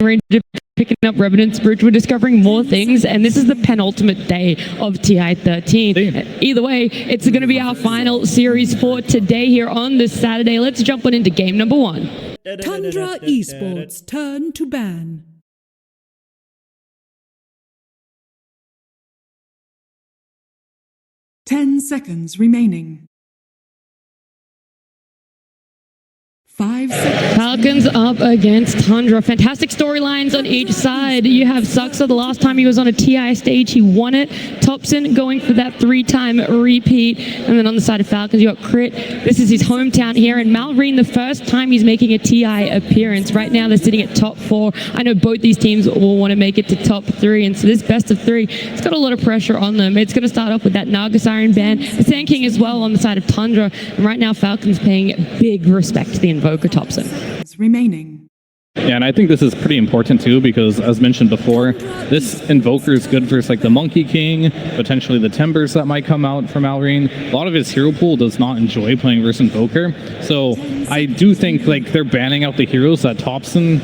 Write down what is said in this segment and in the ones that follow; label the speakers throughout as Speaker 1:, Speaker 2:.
Speaker 1: Ranger picking up Revenant's Bridge. We're discovering more things, and this is the penultimate day of TI 13. Either way, it's going to be our final series for today here on this Saturday. Let's jump on into game number 1.
Speaker 2: Tundra Esports turn to ban. Ten seconds remaining. 5 seconds.
Speaker 1: Falcons up against Tundra. Fantastic storylines on each side. You have Suxa. The last time he was on a TI stage, he won it. Thompson going for that 3-time repeat. And then on the side of Falcons, you got Crit. This is his hometown here. And Malrine, the first time he's making a TI appearance. Right now, they're sitting at top 4. I know both these teams will want to make it to top 3. And so this best of 3, it's got a lot of pressure on them. It's going to start off with that Naga Siren ban. The Sand King as well on the side of Tundra. And right now, Falcons paying big respect to the Invoker Thompson.
Speaker 2: Remaining.
Speaker 3: Yeah, and I think this is pretty important too, because as mentioned before, this Invoker is good versus like the Monkey King, potentially the Timbers that might come out from Malrine. A lot of his hero pool does not enjoy playing versus Invoker, so I do think like they're banning out the heroes that Thompson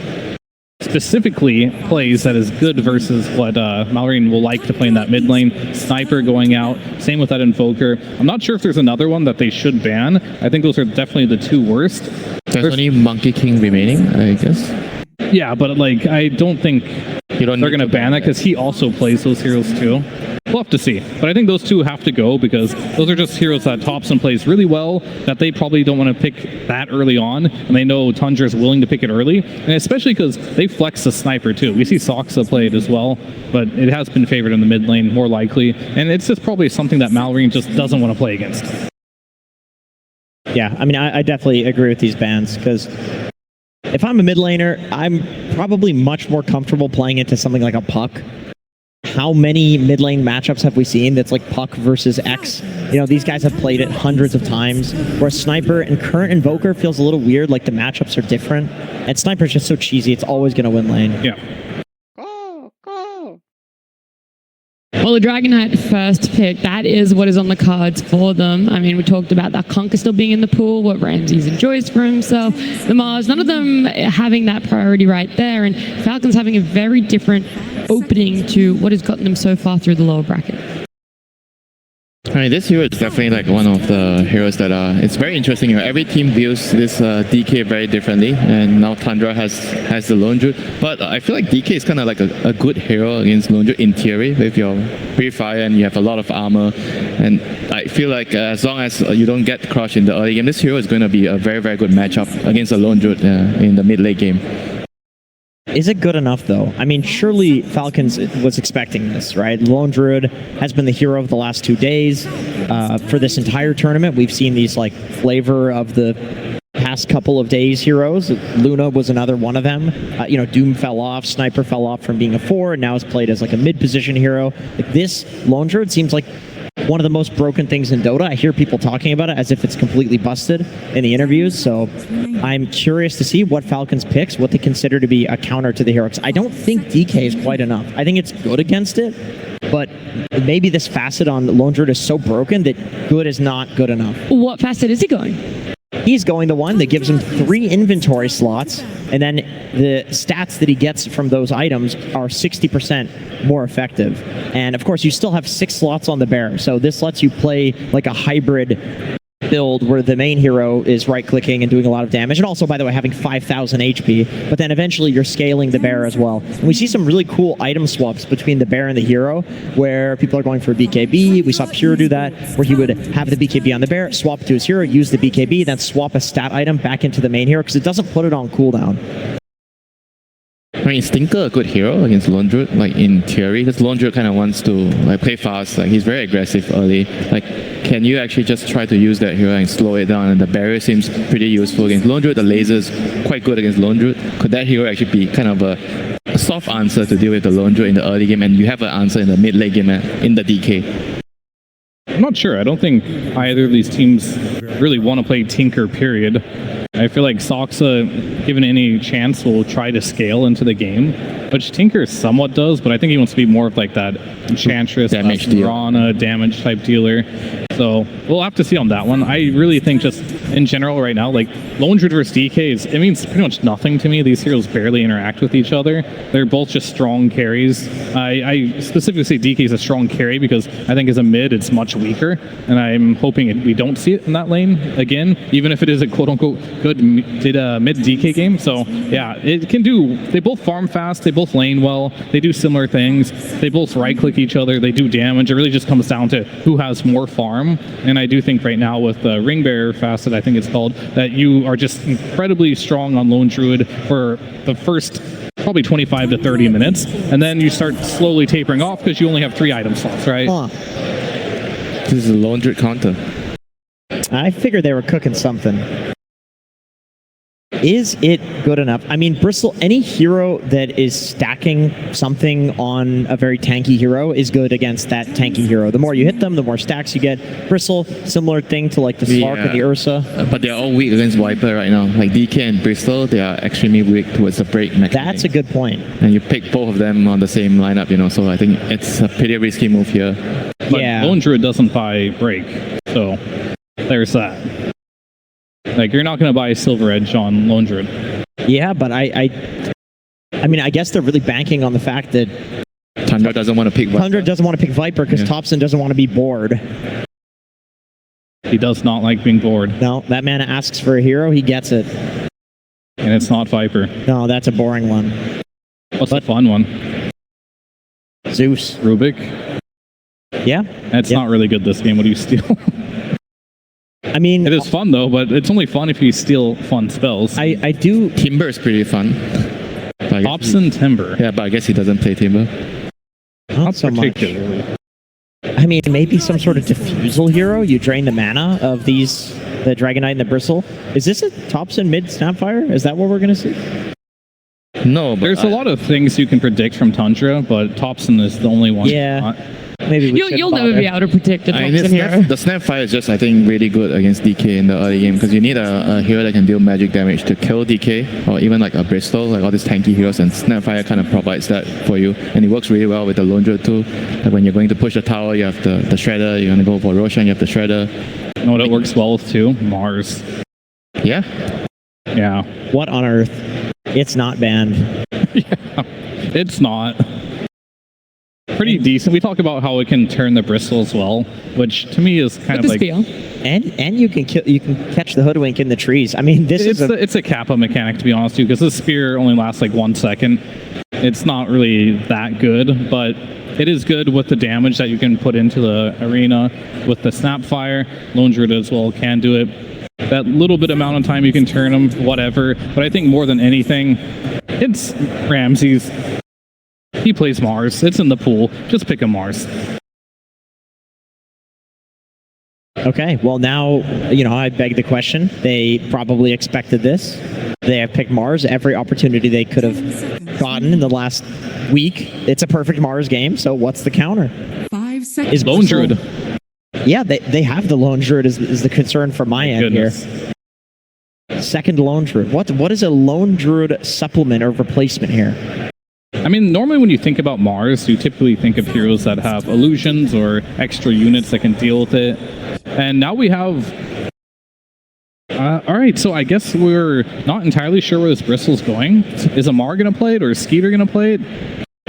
Speaker 3: specifically plays that is good versus what Malrine will like to play in that mid lane. Sniper going out, same with that Invoker. I'm not sure if there's another one that they should ban. I think those are definitely the 2 worst.
Speaker 4: There's only Monkey King remaining, I guess.
Speaker 3: Yeah, but like I don't think they're going to ban that because he also plays those heroes too. We'll have to see. But I think those 2 have to go because those are just heroes that Thompson plays really well, that they probably don't want to pick that early on, and they know Tundra is willing to pick it early, and especially because they flex the Sniper too. We see Soxa play it as well, but it has been favored in the mid lane, more likely, and it's just probably something that Malrine just doesn't want to play against.
Speaker 5: Yeah, I mean, I definitely agree with these bans, because if I'm a mid laner, I'm probably much more comfortable playing into something like a Puck. How many mid lane matchups have we seen that's like Puck versus X? You know, these guys have played it hundreds of times, where Sniper and current Invoker feels a little weird, like the matchups are different, and Sniper's just so cheesy, it's always going to win lane.
Speaker 3: Yeah.
Speaker 1: Well, the Dragon Knight first pick, that is what is on the cards for them. I mean, we talked about that Conker still being in the pool, what Ramses enjoys for himself, the Mars, none of them having that priority right there, and Falcons having a very different opening to what has gotten them so far through the lower bracket.
Speaker 4: I mean, this hero is definitely like one of the heroes that it's very interesting. You know, every team views this DK very differently, and now Tundra has the Lone Druid. But I feel like DK is kind of like a good hero against Lone Druid in theory, with your pre-fire and you have a lot of armor. And I feel like as long as you don't get crushed in the early game, this hero is going to be a very, very good matchup against a Lone Druid in the mid-late game.
Speaker 5: Is it good enough, though? I mean, surely Falcons was expecting this, right? Lone Druid has been the hero of the last 2 days. For this entire tournament, we've seen these, like, flavor of the past couple of days heroes. Luna was another one of them. You know, Doom fell off, Sniper fell off from being a 4, and now is played as, like, a mid-position hero. Like, this Lone Druid seems like one of the most broken things in Dota. I hear people talking about it as if it's completely busted in the interviews, so I'm curious to see what Falcons picks, what they consider to be a counter to the hero. I don't think DK is quite enough. I think it's good against it, but maybe this facet on Lone Druid is so broken that good is not good enough.
Speaker 1: What facet is he going?
Speaker 5: He's going the one that gives him 3 inventory slots, and then the stats that he gets from those items are 60% more effective. And of course, you still have 6 slots on the bear, so this lets you play like a hybrid build where the main hero is right-clicking and doing a lot of damage, and also, by the way, having 5,000 HP, but then eventually you're scaling the bear as well. And we see some really cool item swaps between the bear and the hero, where people are going for BKB. We saw Pure do that, where he would have the BKB on the bear, swap to his hero, use the BKB, then swap a stat item back into the main hero, because it doesn't put it on cooldown.
Speaker 4: I mean, is Tinker a good hero against Lone Druid? Like, in theory, because Lone Druid kind of wants to like play fast. Like, he's very aggressive early. Like, can you actually just try to use that hero and slow it down? And the barrier seems pretty useful against Lone Druid. The laser is quite good against Lone Druid. Could that hero actually be kind of a soft answer to deal with the Lone Druid in the early game, and you have an answer in the mid-late game in the DK?
Speaker 3: I'm not sure. I don't think either of these teams really want to play Tinker, period. I feel like Soxa, given any chance, will try to scale into the game, which Tinker somewhat does, but I think he wants to be more of like that Enchantress, Rana, damage type dealer. So we'll have to see on that one. I really think just in general right now, like Lone Druid versus DK it means pretty much nothing to me. These heroes barely interact with each other. They're both just strong carries. I specifically say DK is a strong carry because I think as a mid it's much weaker, and I'm hoping we don't see it in that lane again, even if it is a quote-unquote good mid DK game. So yeah, it can do. They both farm fast. They both lane well. They do similar things. They both right-click each other. They do damage. It really just comes down to who has more farm. And I do think right now with the Ring Bearer facet, I think it's called, that you are just incredibly strong on Lone Druid for the first probably 25 to 30 minutes, and then you start slowly tapering off because you only have 3 item slots, right?
Speaker 4: This is a Lone Druid counter.
Speaker 5: I figured they were cooking something. Is it good enough? I mean, Bristle, any hero that is stacking something on a very tanky hero is good against that tanky hero. The more you hit them, the more stacks you get. Bristle, similar thing to like the Slark or the Ursa.
Speaker 4: But they're all weak against Viper right now. Like DK and Bristol, they are extremely weak towards the break mechanic.
Speaker 5: That's a good point.
Speaker 4: And you pick both of them on the same lineup, you know, so I think it's a pretty risky move here.
Speaker 3: But Lone Druid doesn't buy break, so there's that. Like, you're not going to buy Silver Edge on Lone Druid.
Speaker 5: Yeah, but I mean, I guess they're really banking on the fact that
Speaker 4: Tundra doesn't want to pick Viper.
Speaker 5: Tundra doesn't want to pick Viper because Thompson doesn't want to be bored.
Speaker 3: He does not like being bored.
Speaker 5: No, that man asks for a hero, he gets it.
Speaker 3: And it's not Viper.
Speaker 5: No, that's a boring one.
Speaker 3: What's the fun one?
Speaker 5: Zeus.
Speaker 3: Rubik?
Speaker 5: Yeah.
Speaker 3: That's not really good this game. What do you steal?
Speaker 5: I mean,
Speaker 3: it is fun though, but it's only fun if you steal fun spells.
Speaker 5: I do.
Speaker 4: Timber is pretty fun.
Speaker 3: Hobson Timber.
Speaker 4: Yeah, but I guess he doesn't play Timber.
Speaker 5: Not so particularly. I mean, maybe some sort of diffusal hero. You drain the mana of these, the Dragonite and the Bristle. Is this a Thompson mid Snapfire? Is that what we're going to see?
Speaker 4: No, but
Speaker 3: there's a lot of things you can predict from Tundra, but Thompson is the only one.
Speaker 5: Yeah. Maybe
Speaker 1: you'll never be able to predict the Thompson hero.
Speaker 4: The Snapfire is just, I think, really good against DK in the early game because you need a hero that can deal magic damage to kill DK, or even like a Bristol, like all these tanky heroes, and Snapfire kind of provides that for you, and it works really well with the Lone Druid too. Like when you're going to push the tower, you have the Shredder, you're going to go for Roshan, you have the Shredder.
Speaker 3: You know what it works well with too? Mars.
Speaker 4: Yeah?
Speaker 3: Yeah.
Speaker 5: What on earth? It's not banned.
Speaker 3: Yeah, it's not. Pretty decent. We talk about how it can turn the Bristle as well, which to me is kind of like...
Speaker 5: And you can catch the Hoodwink in the trees. I mean,
Speaker 3: it's a Kappa mechanic, to be honest, too, because the spear only lasts like 1 second. It's not really that good, but it is good with the damage that you can put into the arena with the Snapfire. Lone Druid as well can do it. That little bit amount of time you can turn them, whatever. But I think more than anything, it's Ramses. He plays Mars. It's in the pool. Just pick a Mars.
Speaker 5: Okay, well now, I beg the question. They probably expected this. They have picked Mars every opportunity they could have gotten in the last week. It's a perfect Mars game, so what's the counter?
Speaker 2: 5 seconds.
Speaker 5: Is
Speaker 3: Lone Druid.
Speaker 5: Yeah, they have the Lone Druid is the concern from my end here. Second Lone Druid. What is a Lone Druid supplement or replacement here?
Speaker 3: I mean, normally when you think about Mars, you typically think of heroes that have illusions or extra units that can deal with it. And now we have... Alright, so I guess we're not entirely sure where this Bristle's going. Is Amar going to play it or is Skeeter going to play it?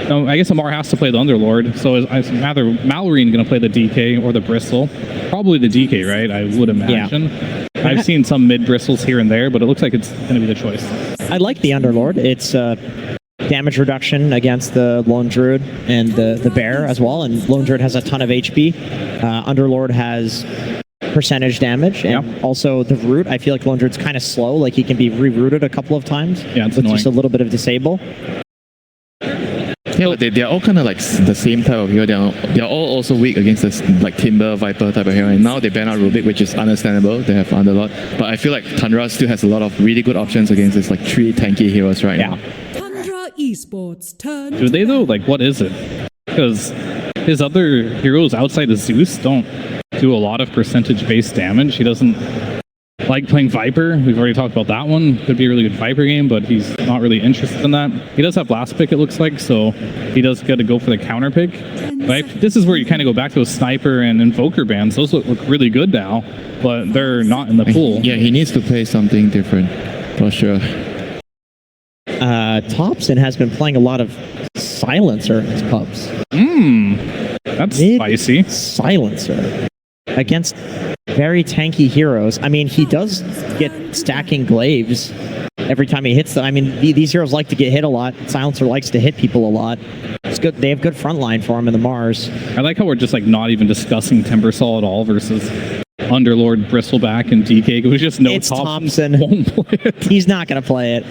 Speaker 3: No, I guess Amar has to play the Underlord, so is either Mallory going to play the DK or the Bristle? Probably the DK, right? I would imagine. Yeah. I've seen some mid-Bristles here and there, but it looks like it's going to be the choice.
Speaker 5: I like the Underlord. It's damage reduction against the Lone Druid and the Bear as well, and Lone Druid has a ton of HP. Underlord has percentage damage, and also the root. I feel like Lone Druid's kind of slow, like he can be rerouted a couple of times.
Speaker 3: Yeah, it's
Speaker 5: with
Speaker 3: annoying.
Speaker 5: Just a little bit of disable.
Speaker 4: Yeah, but they're all kind of like the same type of hero. They're all also weak against this like Timber, Viper type of hero. And now they ban out Rubik, which is understandable. They have Underlord. But I feel like Tundra still has a lot of really good options against this like 3 tanky heroes right now.
Speaker 2: Tundra Esports turn.
Speaker 3: Do they though? Like, what is it? Because his other heroes outside of Zeus don't do a lot of percentage-based damage. He doesn't like playing Viper. We've already talked about that one. Could be a really good Viper game, but he's not really interested in that. He does have last pick, it looks like, so he does get to go for the counter pick. Right? This is where you kind of go back to those Sniper and Invoker bans. Those look really good now, but they're not in the pool.
Speaker 4: Yeah, he needs to play something different, for sure.
Speaker 5: Thompson has been playing a lot of Silencer in his pubs.
Speaker 3: That's spicy.
Speaker 5: Silencer against very tanky heroes. I mean, he does get stacking glaives every time he hits them. I mean, these heroes like to get hit a lot. Silencer likes to hit people a lot. It's good. They have good front line for him in the Mars.
Speaker 3: I like how we're just like not even discussing Timbersaw at all versus Underlord, Bristleback, and DK. It was just no.
Speaker 5: It's Thompson.
Speaker 3: Won't play it.
Speaker 5: He's not going to play it.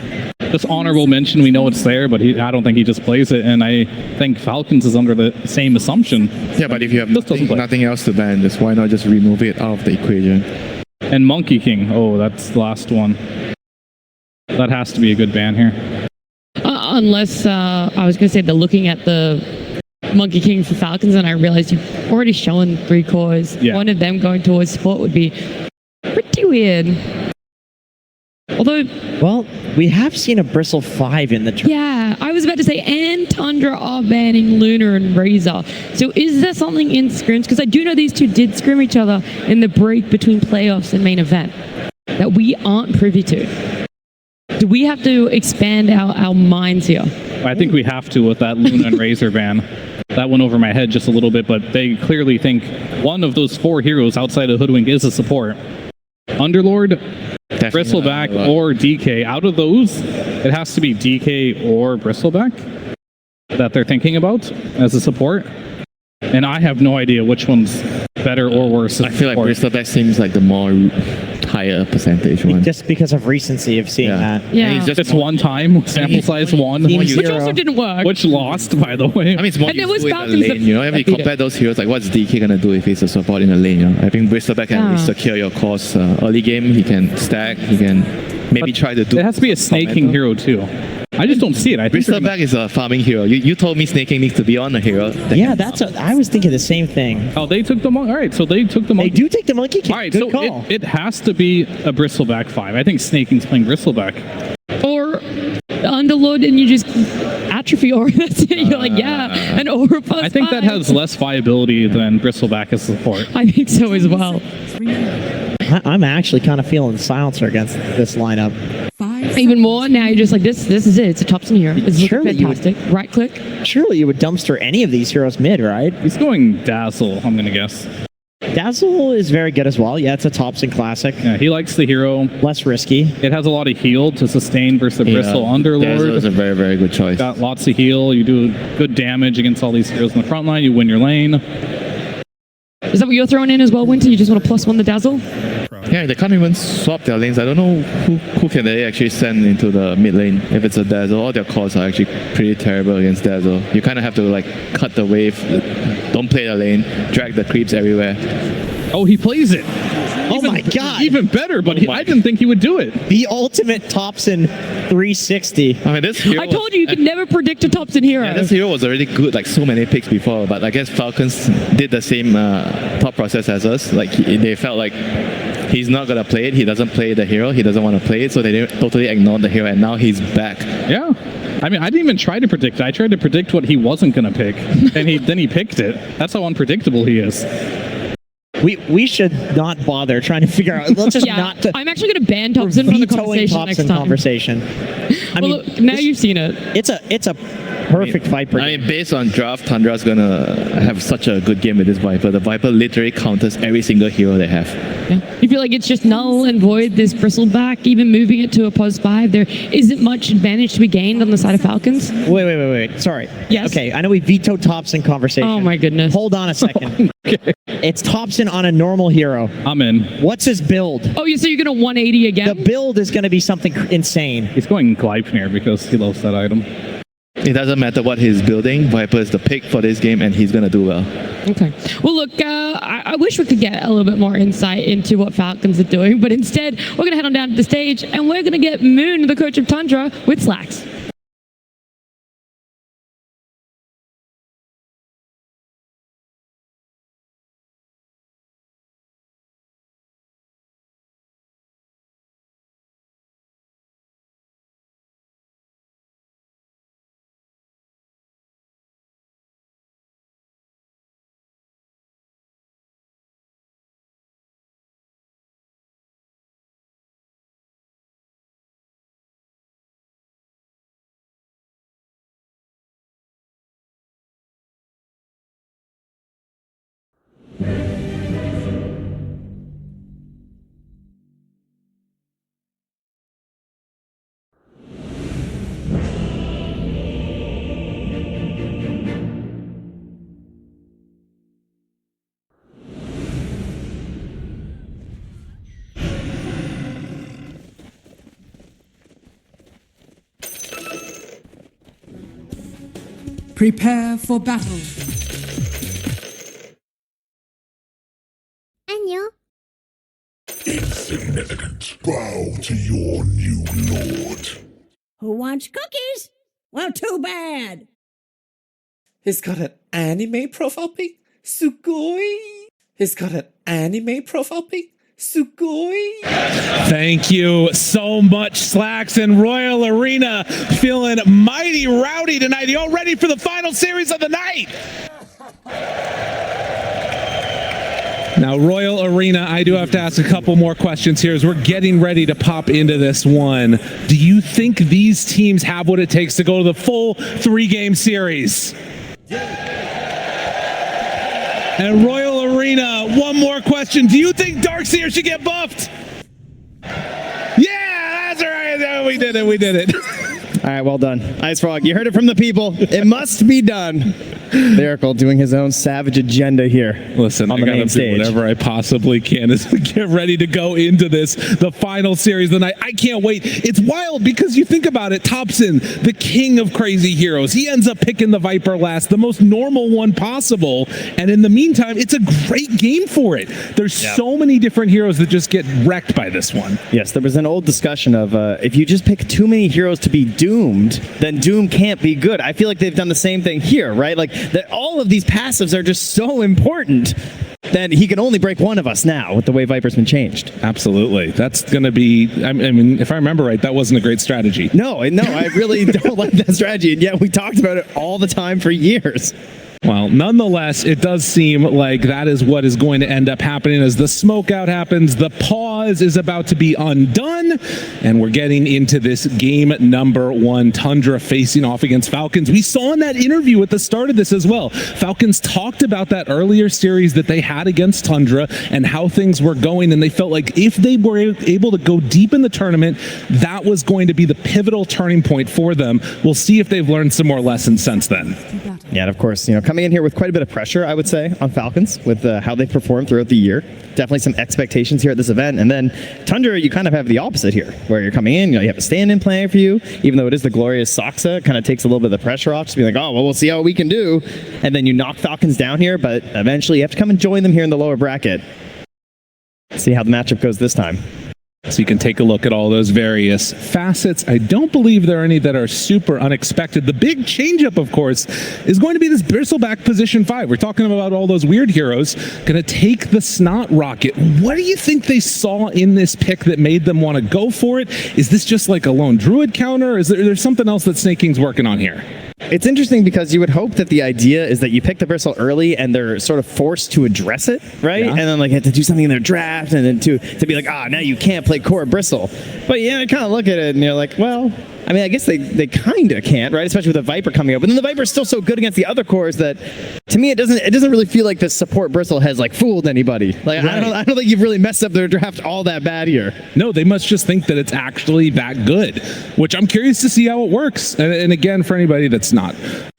Speaker 3: Just honorable mention. We know it's there, but I don't think he just plays it. And I think Falcons is under the same assumption.
Speaker 4: Yeah, but if you have
Speaker 3: Just doesn't play.
Speaker 4: nothing else to ban, just why not just remove it out of the equation?
Speaker 3: And Monkey King. Oh, that's the last one. That has to be a good ban here.
Speaker 1: Unless I was going to say they're looking at the Monkey King for Falcons, and I realized you've already shown 3 cores.
Speaker 3: Yeah.
Speaker 1: One of them going towards support would be pretty weird. Although,
Speaker 5: Well, we have seen a Bristle 5 in the tournament.
Speaker 1: yeah, I was about to say, and Tundra are banning Lunar and Razor. So is there something in scrims? Because I do know these two did scrim each other in the break between playoffs and main event that we aren't privy to. Do we have to expand our minds here?
Speaker 3: I think we have to with that Luna and Razor ban. That went over my head just a little bit, but they clearly think one of those 4 heroes outside of Hoodwink is a support. Underlord,
Speaker 4: Definitely
Speaker 3: Bristleback,
Speaker 4: not.
Speaker 3: or DK. Out of those, it has to be DK or Bristleback that they're thinking about as a support. And I have no idea which one's better or worse.
Speaker 4: I feel like Bristleback seems like the more higher percentage one.
Speaker 5: Just because of recency of seeing that.
Speaker 1: Yeah.
Speaker 4: And he's
Speaker 3: Just one time, sample size 1,
Speaker 5: Team
Speaker 1: Which
Speaker 5: Zero.
Speaker 1: also didn't work.
Speaker 3: which lost, by the way.
Speaker 4: I mean, it's more
Speaker 1: And there was
Speaker 4: useful in a
Speaker 1: Falcons that
Speaker 4: lane, you know? If you
Speaker 1: beat
Speaker 4: compare
Speaker 1: it.
Speaker 4: those heroes, like what's DK gonna do if he's a support in a lane, you know? I think Bristleback can
Speaker 1: Yeah.
Speaker 4: secure your course early game, he can stack, he can maybe try to do...
Speaker 3: It has to be a snaking hero, too. I just don't see it. I think they're
Speaker 4: Bristleback is a farming hero. You told me snaking needs to be on a hero.
Speaker 5: Yeah, I was thinking the same thing.
Speaker 3: Oh, they took the monkey. All right, so they took the
Speaker 5: They
Speaker 3: monkey.
Speaker 5: do take the Monkey King.
Speaker 3: All right,
Speaker 5: Good
Speaker 3: so
Speaker 5: call.
Speaker 3: it has to be a Bristleback 5. I think Snaking's playing Bristleback.
Speaker 1: Or Underlord and you just atrophy Aura. That's it. You're like, yeah, an Aura plus
Speaker 3: I think that
Speaker 1: 5.
Speaker 3: has less viability than Bristleback as support.
Speaker 1: I think so as well.
Speaker 5: I'm actually kind of feeling Silencer against this lineup.
Speaker 2: 5
Speaker 1: Even more, now you're just like, this is it. It's a Thompson here. It's looking
Speaker 5: Surely you would-
Speaker 1: fantastic. Right click.
Speaker 5: Surely you would dumpster any of these heroes mid, right?
Speaker 3: He's going Dazzle, I'm going to guess.
Speaker 5: Dazzle is very good as well. Yeah, it's a Thompson classic.
Speaker 3: Yeah, he likes the hero.
Speaker 5: Less risky.
Speaker 3: It has a lot of heal to sustain versus the Bristle
Speaker 4: Dazzle is a
Speaker 3: Underlord.
Speaker 4: very, very good choice.
Speaker 3: Got lots of heal. You do good damage against all these heroes in the front line. You win your lane.
Speaker 1: Is that what you're throwing in as well, Winter? You just want to +1 the Dazzle?
Speaker 4: Yeah, they can't even swap their lanes. I don't know who can they actually send into the mid lane if it's a Dazzle. All their calls are actually pretty terrible against Dazzle. You kind of have to like cut the wave, don't play the lane, drag the creeps everywhere.
Speaker 3: Oh, he plays it.
Speaker 5: Oh my god!
Speaker 3: Even better, but
Speaker 4: my
Speaker 3: I didn't think he would do it.
Speaker 5: The ultimate Thompson 360.
Speaker 4: I mean, this hero
Speaker 1: I told you could never predict a Thompson hero.
Speaker 4: Yeah, this hero was already good, like so many picks before, but I guess Falcons did the same thought process as us. Like they felt like he's not gonna play it. He doesn't play the hero. He doesn't want to play it, so they totally ignored the hero, and now he's back.
Speaker 3: Yeah. I mean, I didn't even try to predict. I tried to predict what he wasn't going to pick, and then he picked it. That's how unpredictable he is.
Speaker 5: We should not bother trying to figure out. Let's just
Speaker 1: Yeah,
Speaker 5: not.
Speaker 1: I'm actually going to ban Thompson from the
Speaker 5: vetoing
Speaker 1: conversation
Speaker 5: Thompson
Speaker 1: next time.
Speaker 5: conversation. I
Speaker 1: Well,
Speaker 5: mean,
Speaker 1: look, now
Speaker 5: this-
Speaker 1: you've seen it.
Speaker 5: it's a perfect fight for
Speaker 4: I mean, based on draft, Tundra's gonna have such a good game with this Viper. The Viper literally counters every single hero they have.
Speaker 1: Yeah. You feel like it's just null and void, this Bristleback, even moving it to a +5. There isn't much advantage to be gained on the side of Falcons.
Speaker 5: Wait. Sorry.
Speaker 1: Yes.
Speaker 5: Okay, I know we vetoed Thompson conversation.
Speaker 1: Oh my goodness.
Speaker 5: Hold on a second. It's Thompson on a normal hero.
Speaker 3: I'm in.
Speaker 5: What's his build?
Speaker 1: Oh, so you're going to 180 again?
Speaker 5: The build is going to be something insane.
Speaker 3: He's going Gleipnir because he loves that item.
Speaker 4: It doesn't matter what he's building. Viper is the pick for this game, and he's gonna do well.
Speaker 1: Okay. Well, look, I wish we could get a little bit more insight into what Falcons are doing, but instead, we're going to head on down to the stage, and we're going to get Moon, the coach of Tundra, with Slacks.
Speaker 2: Prepare for battle.
Speaker 6: Insignificant. Bow to your new lord.
Speaker 7: Who wants cookies? Well, too bad.
Speaker 8: He's got an anime profile pic? Sugoi. He's got an anime profile pic? Sugoi.
Speaker 3: Thank you so much, Slacks and Royal Arena. Feeling mighty rowdy tonight. You all ready for the final series of the night? Now, Royal Arena, I do have to ask a couple more questions here as we're getting ready to pop into this one. Do you think these teams have what it takes to go to the full 3-game series? And Royal Arena, one more question. Do you think Darkseer should get buffed? Yeah, that's right. We did it.
Speaker 9: All right, well done. Ice Frog, you heard it from the people. It must be done. Lyrical doing his own savage agenda here.
Speaker 3: Listen,
Speaker 9: on
Speaker 3: I
Speaker 9: the main
Speaker 3: gotta do
Speaker 9: stage.
Speaker 3: whatever I possibly can as we get ready to go into this, the final series of the night. I can't wait. It's wild because you think about it, Topson, the king of crazy heroes, he ends up picking the Viper last, the most normal one possible. And in the meantime, it's a great game for it. There's so many different heroes that just get wrecked by this one.
Speaker 9: Yes, there was an old discussion of if you just pick too many heroes to be doomed, then Doom can't be good. I feel like they've done the same thing here, right? Like that all of these passives are just so important that he can only break one of us now with the way Viper's been changed.
Speaker 3: Absolutely. That's going to be, I mean, if I remember right, that wasn't a great strategy.
Speaker 9: No, I really don't like that strategy, and yet we talked about it all the time for years.
Speaker 3: Well, nonetheless, it does seem like that is what is going to end up happening as the smoke out happens. The pause is about to be undone, and we're getting into this game number 1, Tundra facing off against Falcons. We saw in that interview at the start of this as well. Falcons talked about that earlier series that they had against Tundra and how things were going, and they felt like if they were able to go deep in the tournament, that was going to be the pivotal turning point for them. We'll see if they've learned some more lessons since then.
Speaker 9: Yeah, and of course, coming in here with quite a bit of pressure, I would say, on Falcons with how they've performed throughout the year. Definitely some expectations here at this event. And then Tundra, you kind of have the opposite here, where you're coming in, you have a stand-in playing for you, even though it is the glorious Soxa, it kind of takes a little bit of the pressure off, just be like, oh, well, we'll see how we can do. And then you knock Falcons down here, but eventually you have to come and join them here in the lower bracket. See how the matchup goes this time.
Speaker 3: So you can take a look at all those various facets. I don't believe there are any that are super unexpected. The big changeup, of course, is going to be this Bristleback position 5. We're talking about all those weird heroes. Going to take the Snot Rocket. What do you think they saw in this pick that made them want to go for it? Is this just like a lone druid counter? Or is there something else that Snake King's working on here?
Speaker 9: It's interesting because you would hope that the idea is that you pick the bristle early and they're sort of forced to address it, right?
Speaker 3: Yeah.
Speaker 9: And then like have to do something in their draft and then to be like, now you can't play core bristle. But yeah, you kind of look at it and you're like, well, I mean, I guess they kind of can't, right? Especially with the Viper coming up. But then the Viper's still so good against the other cores that, to me, it doesn't really feel like the support bristle has like fooled anybody. Like right. I don't think you've really messed up their draft all that bad here.
Speaker 3: No, they must just think that it's actually that good, which I'm curious to see how it works. And again, for anybody that's not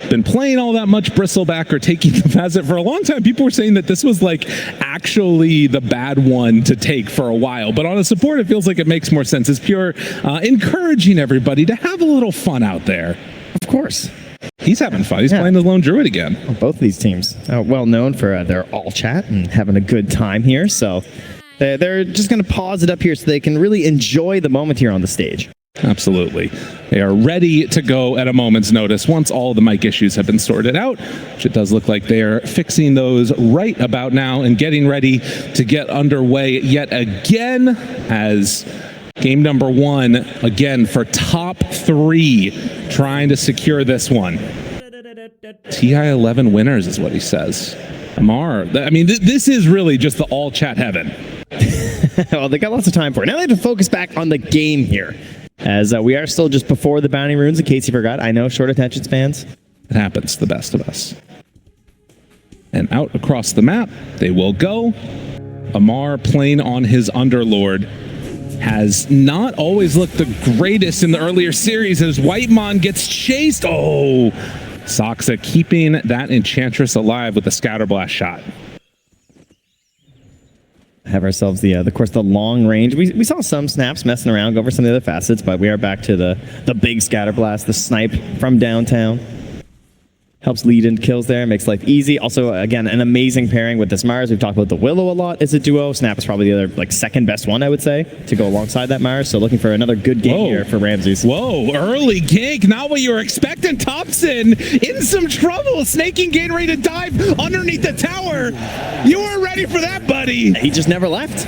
Speaker 3: been playing all that much Bristleback or taking the facet for a long time, people were saying that this was like actually the bad one to take for a while. But on a support, it feels like it makes more sense. It's pure encouraging everybody to have a little fun out there.
Speaker 9: Of course.
Speaker 3: He's having fun. He's playing the Lone Druid again.
Speaker 9: Well, both of these teams are well known for their all chat and having a good time here. So they're just going to pause it up here so they can really enjoy the moment here on the stage.
Speaker 3: Absolutely. They are ready to go at a moment's notice once all the mic issues have been sorted out, which it does look like they are fixing those right about now and getting ready to get underway yet again as game number 1, again, for top 3, trying to secure this one. TI 11 winners is what he says. Amar, I mean, this is really just the all chat heaven.
Speaker 9: Well, they got lots of time for it. Now they have to focus back on the game here, as we are still just before the bounty runes, in case you forgot. I know, short attention spans.
Speaker 3: It happens to the best of us. And out across the map, they will go. Amar playing on his Underlord has not always looked the greatest in the earlier series as Whitemon gets chased. Oh, Soxa keeping that Enchantress alive with a Scatterblast shot.
Speaker 9: Have ourselves of course, the long range. We saw some snaps messing around, go over some of the other facets, but we are back to the big Scatterblast, the snipe from downtown. Helps lead into kills there, makes life easy. Also, again, an amazing pairing with this Mars. We've talked about the Willow a lot as a duo. Snap is probably the other, like, second best one, I would say, to go alongside that Mars. So looking for another good game here for Ramses.
Speaker 3: Whoa, early gank. Not what you were expecting. Thompson in some trouble. Snaking getting ready to dive underneath the tower. You weren't ready for that, buddy.
Speaker 9: He just never left.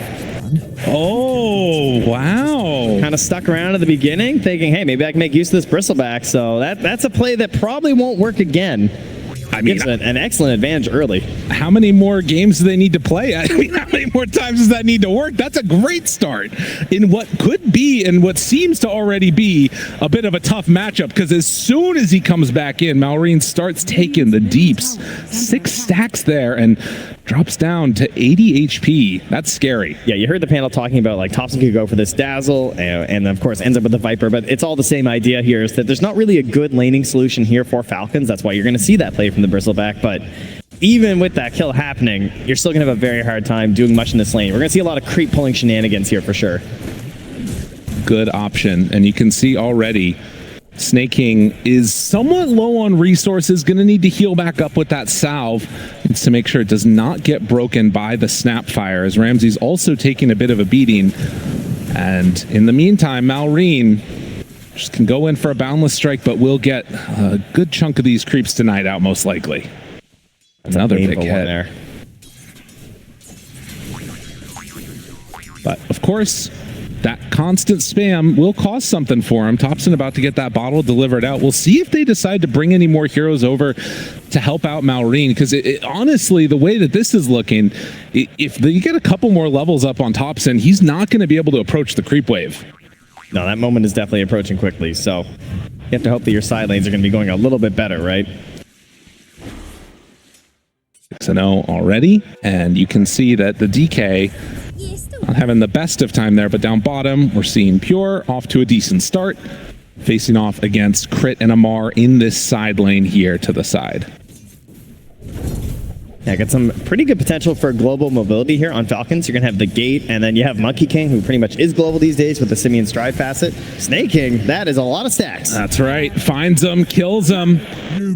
Speaker 3: Oh, wow.
Speaker 9: Kind of stuck around at the beginning, thinking, hey, maybe I can make use of this bristleback. So that's a play that probably won't work again. I mean, gives an excellent advantage early.
Speaker 3: How many more games do they need to play? I mean, how many more times does that need to work? That's a great start in what could be and what seems to already be a bit of a tough matchup, because as soon as he comes back in, Malrine starts taking the deeps. 6 stacks there and drops down to 80 HP. That's scary.
Speaker 9: Yeah, you heard the panel talking about, like, Thompson could go for this Dazzle and of course ends up with the Viper, but it's all the same idea here, is that there's not really a good laning solution here for Falcons. That's why you're going to see that play from the bristleback, but even with that kill happening, you're still going to have a very hard time doing much in this lane. We're going to see a lot of creep pulling shenanigans here for sure.
Speaker 3: Good option, and you can see already Snaking is somewhat low on resources, going to need to heal back up with that salve. Needs to make sure it does not get broken by the Snapfire, as Ramsey's also taking a bit of a beating. And in the meantime, Malrine just can go in for a Boundless Strike, but will get a good chunk of these creeps tonight out, most likely. Another big hit there. But of course, that constant spam will cost something for him. Thompson about to get that bottle delivered out. We'll see if they decide to bring any more heroes over to help out Malrine, because honestly, the way that this is looking, if you get a couple more levels up on Thompson, he's not going to be able to approach the creep wave.
Speaker 9: No, that moment is definitely approaching quickly, so you have to hope that your side lanes are going to be going a little bit better, right?
Speaker 3: 6-0 already, and you can see that the DK not having the best of time there, but down bottom, we're seeing Pure off to a decent start, facing off against Crit and Amar in this side lane here to the side.
Speaker 9: Yeah, got some pretty good potential for global mobility here on Falcons. You're going to have the Gate, and then you have Monkey King, who pretty much is global these days with the Simian Stride facet. Snake King, that is a lot of stacks.
Speaker 3: That's right. Finds them, kills them.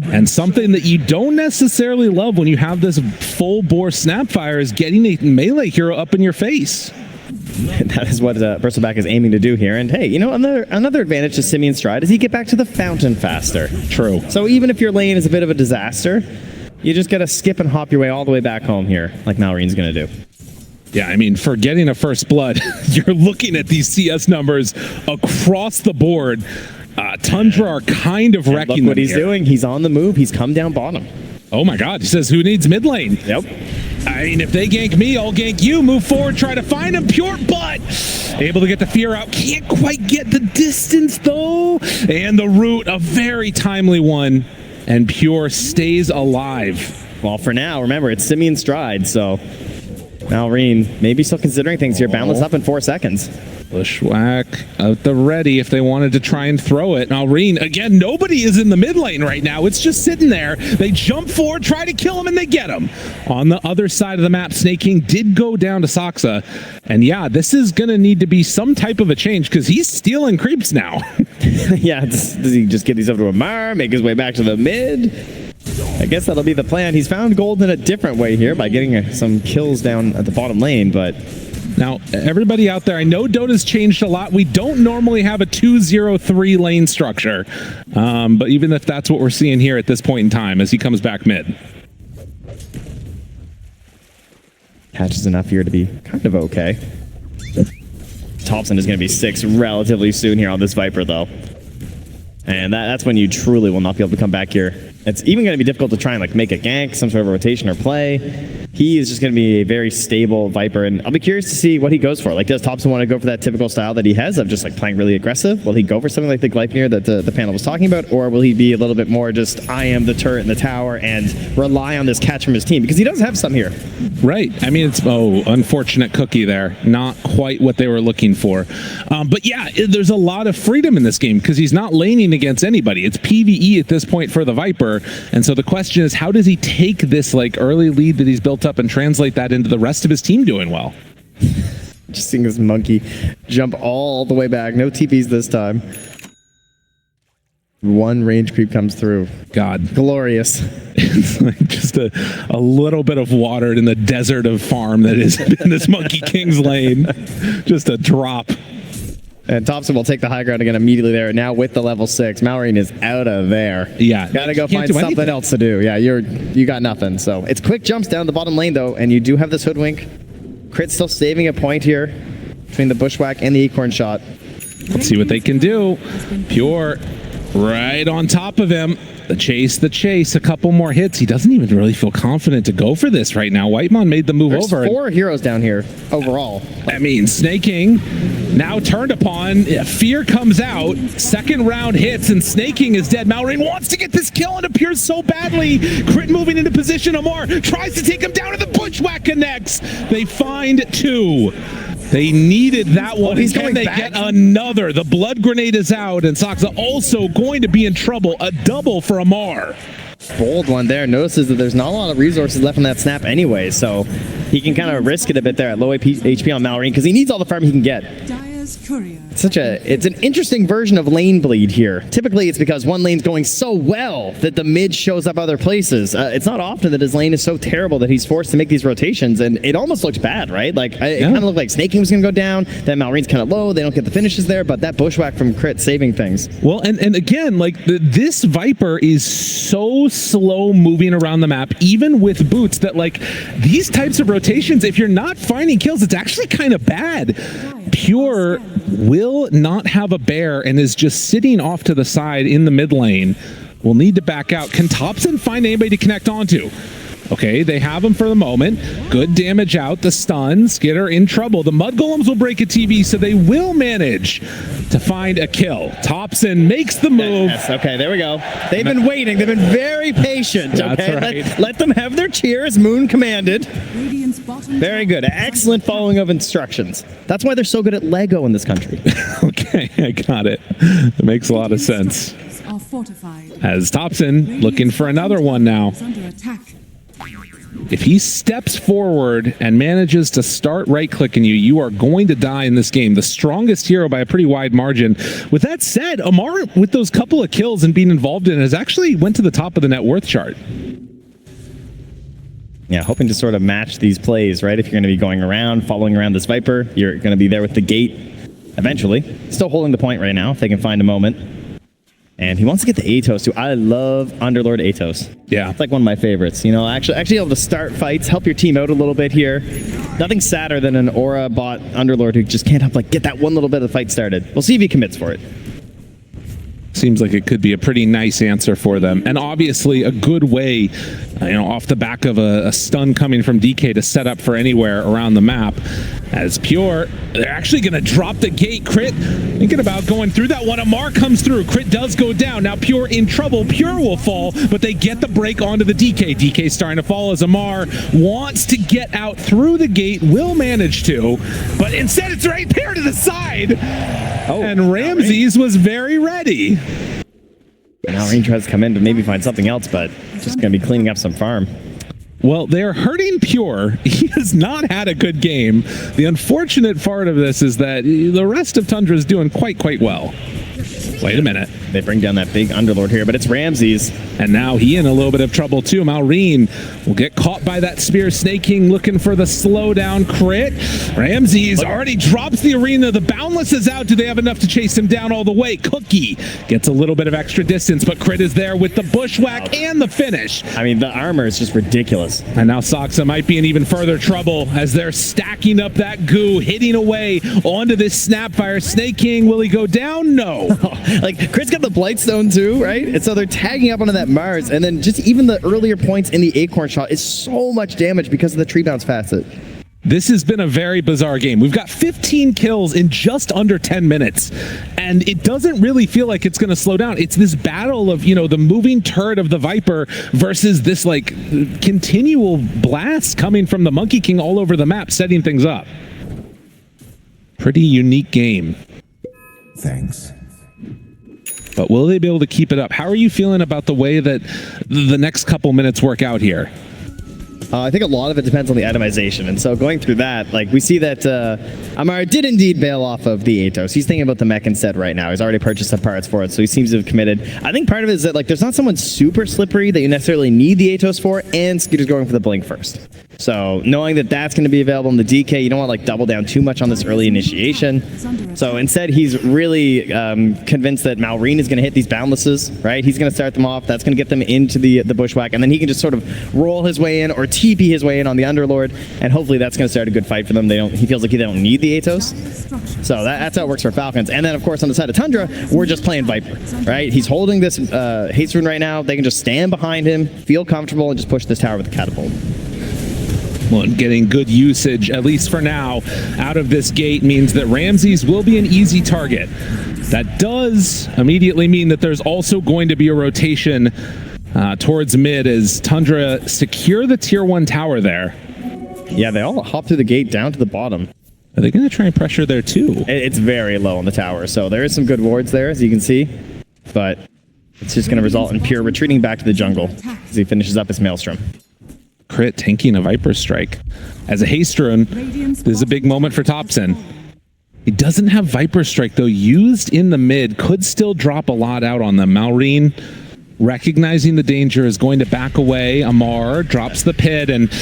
Speaker 3: And something that you don't necessarily love when you have this full-bore Snapfire is getting a melee hero up in your face.
Speaker 9: That is what Bristleback is aiming to do here. And hey, you know, another advantage to Simian Stride is he get back to the fountain faster.
Speaker 3: True.
Speaker 9: So even if your lane is a bit of a disaster, you just got to skip and hop your way all the way back home here, like Malrine's going to do.
Speaker 3: Yeah, I mean, for getting a first blood, you're looking at these CS numbers across the board. Tundra are kind of wrecking them.
Speaker 9: Look what he's doing. He's on the move. He's come down bottom.
Speaker 3: Oh my God. He says, who needs mid lane?
Speaker 9: Yep.
Speaker 3: I mean, if they gank me, I'll gank you. Move forward, try to find him. Pure butt. Able to get the fear out. Can't quite get the distance, though. And the root, a very timely one. And Pure stays alive.
Speaker 9: Well, for now, remember, it's Simian Stride, so Malrine maybe still considering things here. Boundless up in 4 seconds.
Speaker 3: Bushwhack out the ready if they wanted to try and throw it. Malrine, again, nobody is in the mid lane right now. It's just sitting there. They jump forward, try to kill him, and they get him. On the other side of the map, Snake King did go down to Saksa. And yeah, this is going to need to be some type of a change, because he's stealing creeps now.
Speaker 9: Yeah, does he just get these over to Amar, make his way back to the mid? I guess that'll be the plan. He's found gold in a different way here by getting some kills down at the bottom lane, but...
Speaker 3: Now, everybody out there, I know Dota's changed a lot. We don't normally have a 2-0-3 lane structure, but even if that's what we're seeing here at this point in time as he comes back mid.
Speaker 9: Catches enough here to be kind of okay. Thompson is going to be 6 relatively soon here on this Viper, though. And that's when you truly will not be able to come back here. It's even going to be difficult to try and like make a gank, some sort of rotation or play. He is just going to be a very stable Viper, and I'll be curious to see what he goes for. Like, does Thompson want to go for that typical style that he has of just like playing really aggressive? Will he go for something like the Gleipnir that the panel was talking about, or will he be a little bit more just I am the turret in the tower and rely on this catch from his team, because he does have some here.
Speaker 3: Right. I mean, it's unfortunate cookie there. Not quite what they were looking for. But yeah, there's a lot of freedom in this game because he's not laning against anybody. It's PvE at this point for the Viper. And so the question is, how does he take this like early lead that he's built up and translate that into the rest of his team doing well?
Speaker 9: Just seeing this monkey jump all the way back. No TPs this time. One range creep comes through.
Speaker 10: God.
Speaker 9: Glorious.
Speaker 10: It's like just a little bit of water in the desert of farm that is in this Monkey King's lane. Just a drop.
Speaker 9: And Thompson will take the high ground again immediately there. Now with the level 6, Malrine is out of there.
Speaker 10: Yeah.
Speaker 9: Gotta go find something else to do. Yeah, you got nothing. So it's quick jumps down the bottom lane though, and you do have this hoodwink. Crit still saving a point here between the bushwhack and the acorn shot.
Speaker 10: Let's see what they can do. Pure right on top of him. The chase, a couple more hits. He doesn't even really feel confident to go for this right now. Whitemon made the move
Speaker 9: There's
Speaker 10: over.
Speaker 9: 4 heroes down here overall.
Speaker 10: I mean, Snake King now turned upon. Fear comes out. Second round hits, and Snake King is dead. Malrine wants to get this kill and appears so badly. Crit moving into position. Amar tries to take him down, and the bushwhack connects. They find 2. They needed that one.
Speaker 9: He's
Speaker 10: Can
Speaker 9: going
Speaker 10: they
Speaker 9: back?
Speaker 10: get another? The blood grenade is out, and Saksa also going to be in trouble. A double for Amar.
Speaker 9: Bold one there. Notices that there's not a lot of resources left on that snap anyway, so he can kind of risk it a bit there at low HP on Malrine because he needs all the farm he can get.
Speaker 2: Dire's courier.
Speaker 9: It's an interesting version of lane bleed here. Typically, it's because one lane's going so well that the mid shows up other places. It's not often that his lane is so terrible that he's forced to make these rotations, and it almost looks bad, right? Like it kind of looked like Snake King was going to go down, then Malrine's kind of low, they don't get the finishes there, but that bushwhack from Crit saving things.
Speaker 10: Well, and again, like this Viper is so slow moving around the map, even with boots, that like these types of rotations, if you're not finding kills, it's actually kind of bad. Pure will not have a bear and is just sitting off to the side in the mid lane. Will need to back out. Can Thompson find anybody to connect onto? Okay, they have him for the moment. Good damage out. The stun. Skitter in trouble. The Mud Golems will break a TV, so they will manage to find a kill. Thompson makes the move.
Speaker 9: Yes, okay, there we go. They've been waiting. They've been very patient.
Speaker 10: That's
Speaker 9: Okay,
Speaker 10: right.
Speaker 9: let them have their cheers. Moon commanded.
Speaker 2: Radiant's bottom
Speaker 9: Very good. Excellent following of instructions. That's why they're so good at Lego in this country.
Speaker 10: Okay, I got it. That makes a lot of sense.
Speaker 2: are fortified.
Speaker 10: As Thompson looking for another one now.
Speaker 2: Is under attack.
Speaker 10: If he steps forward and manages to start right-clicking you, you are going to die in this game. The strongest hero by a pretty wide margin. With that said, Amar, with those couple of kills and being involved in it, has actually went to the top of the net worth chart.
Speaker 9: Yeah, hoping to sort of match these plays, right? If you're going to be going around, following around this Viper, you're going to be there with the gate eventually. Still holding the point right now, if they can find a moment. And he wants to get the Atos too. I love Underlord Atos.
Speaker 10: Yeah.
Speaker 9: It's like one of my favorites. You know, actually able to start fights, help your team out a little bit here. Nothing sadder than an Aura bot Underlord who just can't help like get that one little bit of the fight started. We'll see if he commits for it.
Speaker 10: Seems like it could be a pretty nice answer for them. And obviously a good way, off the back of a stun coming from DK to set up for anywhere around the map. As Pure, they're actually going to drop the gate. Crit, thinking about going through that one. Amar comes through. Crit does go down. Now Pure in trouble. Pure will fall, but they get the break onto the DK. DK starting to fall as Amar wants to get out through the gate. Will manage to, but instead it's right there to the side. And Ramses was very ready.
Speaker 9: Now Rain tries to come in to maybe find something else, but just going to be cleaning up some farm.
Speaker 10: Well, they're hurting Pure. He has not had a good game. The unfortunate part of this is that the rest of Tundra is doing quite well. Wait a minute.
Speaker 9: They bring down that big Underlord here, but it's Ramses.
Speaker 10: And now he in a little bit of trouble too. Malrine will get caught by that spear. Snake King looking for the slowdown crit. Ramses already drops the arena. The Boundless is out. Do they have enough to chase him down all the way? Cookie gets a little bit of extra distance, but Crit is there with the bushwhack and the finish.
Speaker 9: I mean, the armor is just ridiculous.
Speaker 10: And now Saksa might be in even further trouble as they're stacking up that goo, hitting away onto this Snapfire. Snake King, will he go down? No.
Speaker 9: Like, Crit's got the Blightstone too, right? And so they're tagging up onto that Mars, and then just even the earlier points in the Acorn shot is so much damage because of the tree bounce facet.
Speaker 10: This has been a very bizarre game. We've got 15 kills in just under 10 minutes, and it doesn't really feel like it's going to slow down. It's this battle of, the moving turret of the Viper versus this, like, continual blast coming from the Monkey King all over the map, setting things up. Pretty unique game.
Speaker 6: Thanks.
Speaker 10: But will they be able to keep it up? How are you feeling about the way that the next couple minutes work out here?
Speaker 9: I think a lot of it depends on the itemization. And so going through that, like we see that Amara did indeed bail off of the Atos. He's thinking about the mech instead right now. He's already purchased some parts for it, so he seems to have committed. I think part of it is that like there's not someone super slippery that you necessarily need the Atos for, and Scooter's going for the blink first. So knowing that that's going to be available in the DK, you don't want to like double down too much on this early initiation. So instead, he's really convinced that Malrine is going to hit these boundlesses, right? He's going to start them off. That's going to get them into the bushwhack, and then he can just sort of roll his way in or TP his way in on the Underlord, and hopefully that's going to start a good fight for them. He feels like they don't need the Atos. So that's how it works for Falcons. And then, of course, on the side of Tundra, we're just playing Viper, right? He's holding this haste rune right now. They can just stand behind him, feel comfortable, and just push this tower with the catapult.
Speaker 10: Well, getting good usage, at least for now, out of this gate means that Ramses will be an easy target. That does immediately mean that there's also going to be a rotation towards mid as Tundra secure the tier 1 tower there.
Speaker 9: Yeah, they all hop through the gate down to the bottom.
Speaker 10: Are they going to try and pressure there too?
Speaker 9: It's very low on the tower, so there is some good wards there, as you can see. But it's just going to result in Pure retreating back to the jungle as he finishes up his Maelstrom.
Speaker 10: Crit tanking a Viper Strike. As a haste rune, this is a big moment for Topson. He doesn't have Viper Strike, though, used in the mid. Could still drop a lot out on them. Malrine, recognizing the danger, is going to back away. Amar drops the pit and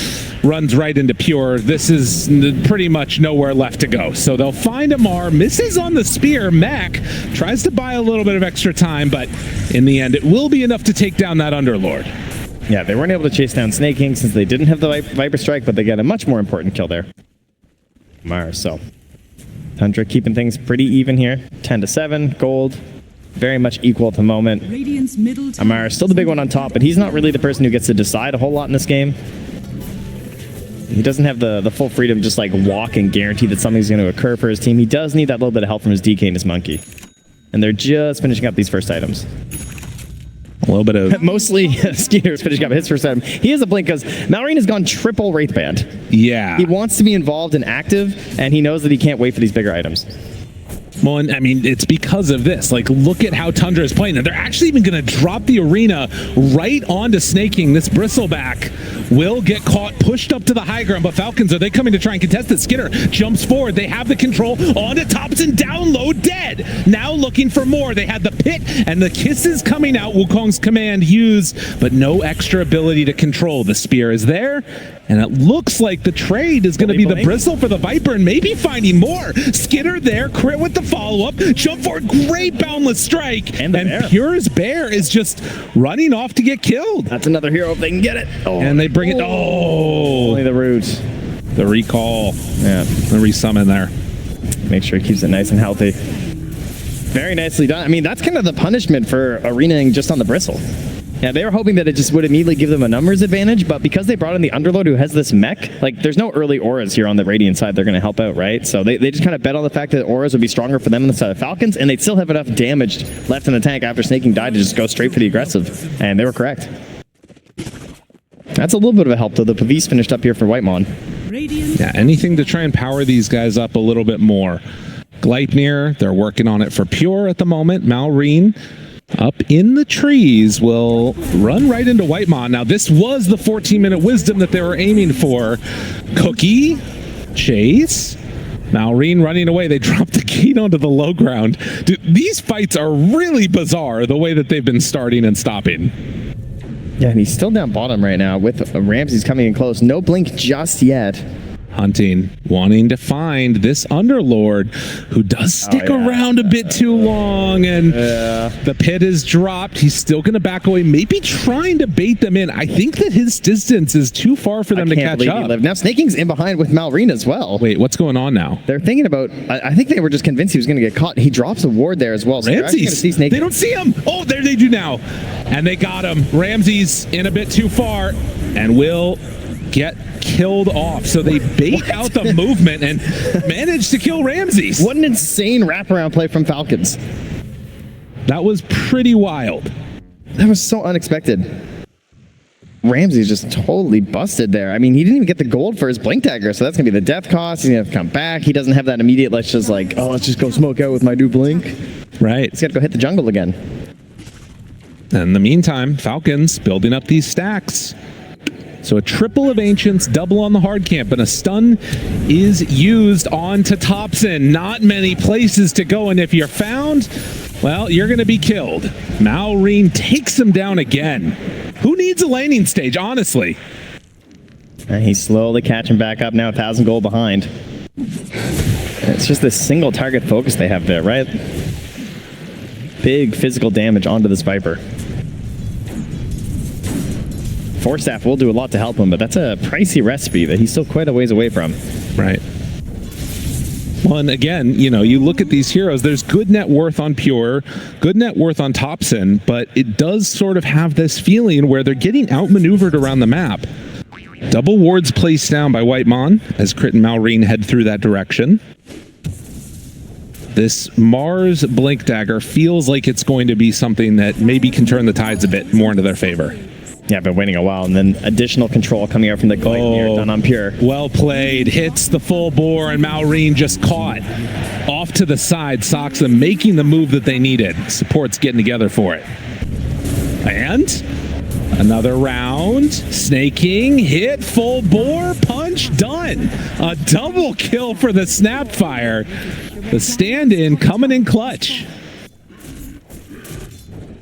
Speaker 10: runs right into Pure. This is pretty much nowhere left to go. So they'll find Amar, misses on the spear. Mac tries to buy a little bit of extra time, but in the end, it will be enough to take down that Underlord.
Speaker 9: Yeah, they weren't able to chase down Snake King since they didn't have the Viper Strike, but they get a much more important kill there. Mars, so Tundra keeping things pretty even here. 10-7, gold. Very much equal at the moment. Amar still the big one on top, but he's not really the person who gets to decide a whole lot in this game. He doesn't have the full freedom to just like walk and guarantee that something's going to occur for his team. He does need that little bit of help from his DK and his Monkey. And they're just finishing up these first items.
Speaker 10: A little bit of...
Speaker 9: Mostly Skeeter's finishing up his first item. He has a blink because Malrine has gone triple Wraithband.
Speaker 10: Yeah.
Speaker 9: He wants to be involved and active, and he knows that he can't wait for these bigger items.
Speaker 10: Well, and I mean, it's because of this. Like, look at how Tundra is playing. And they're actually even going to drop the arena right onto Snake King. This bristleback will get caught, pushed up to the high ground. But Falcons, are they coming to try and contest it? Skinner jumps forward. They have the control onto Topson, down low, dead. Now looking for more. They had the pit and the kisses coming out. Wukong's command used, but no extra ability to control. The spear is there. And it looks like the trade is going to be the bristle for the Viper and maybe finding more. Skinner there, crit with the follow-up, jump forward, great boundless strike. And Pure's Bear is just running off to get killed.
Speaker 9: That's another hero if they can get it. Oh,
Speaker 10: and they bring it. Oh,
Speaker 9: only the root.
Speaker 10: The recall.
Speaker 9: Yeah.
Speaker 10: The resummon there.
Speaker 9: Make sure he keeps it nice and healthy. Very nicely done. I mean, that's kind of the punishment for arenaing just on the bristle. Yeah, they were hoping that it just would immediately give them a numbers advantage, but because they brought in the Underlord who has this mech, like, there's no early auras here on the Radiant side they're going to help out, right? So they just kind of bet on the fact that auras would be stronger for them on the side of Falcons, and they'd still have enough damage left in the tank after Snake King died to just go straight for the aggressive, and they were correct. That's a little bit of a help, though. The Pavis finished up here for Whitemon.
Speaker 10: Yeah, anything to try and power these guys up a little bit more. Gleipnir, they're working on it for Pure at the moment. Malrine, up in the trees, will run right into Whitemon. Now, this was the 14-minute wisdom that they were aiming for. Cookie, chase, Malrine running away. They dropped the gate onto the low ground. Dude, these fights are really bizarre, the way that they've been starting and stopping.
Speaker 9: Yeah, and he's still down bottom right now with Ramses coming in close. No blink just yet.
Speaker 10: Hunting, wanting to find this Underlord who does stick around a bit too long, and the pit is dropped. He's still going to back away, maybe trying to bait them in. I think that his distance is too far for them to catch up.
Speaker 9: Now Snake King's in behind with Malrine as well.
Speaker 10: Wait, what's going on now?
Speaker 9: They're thinking about, I think they were just convinced he was going to get caught. He drops a ward there as well. So
Speaker 10: Ramses, they don't see him. Oh, there they do now. And they got him. Ramses in a bit too far and will get killed off. So they bait out the movement and manage to kill Ramses.
Speaker 9: What an insane wraparound play from Falcons.
Speaker 10: That was pretty wild.
Speaker 9: That was so unexpected. Ramses just totally busted there. I mean, he didn't even get the gold for his blink dagger, so that's gonna be the death cost. He's gonna have to come back. He doesn't have that immediate, let's just like, oh, let's just go smoke out with my new blink.
Speaker 10: Right.
Speaker 9: He's gotta go hit the jungle again.
Speaker 10: In the meantime, Falcons building up these stacks. So a triple of Ancients, double on the hard camp, and a stun is used on to Thompson. Not many places to go, and if you're found, well, you're going to be killed. Malrine takes him down again. Who needs a laning stage, honestly?
Speaker 9: And he's slowly catching back up now, 1,000 gold behind. It's just this single target focus they have there, right? Big physical damage onto this Viper. Force Staff will do a lot to help him, but that's a pricey recipe that he's still quite a ways away from.
Speaker 10: Right. Well, and again, you know, you look at these heroes, there's good net worth on Pure, good net worth on Thompson, but it does sort of have this feeling where they're getting outmaneuvered around the map. Double wards placed down by Whitemon as Crit and Malrine head through that direction. This Mars Blink Dagger feels like it's going to be something that maybe can turn the tides a bit more into their favor.
Speaker 9: Yeah, I've been waiting a while, and then additional control coming out from the Gaimin done on Pure.
Speaker 10: Well played, hits the full bore, and Malrine just caught. Off to the side, Soxa making the move that they needed. Support's getting together for it. And another round, snaking, hit, full bore, punch, done. A double kill for the Snapfire. The stand-in coming in clutch.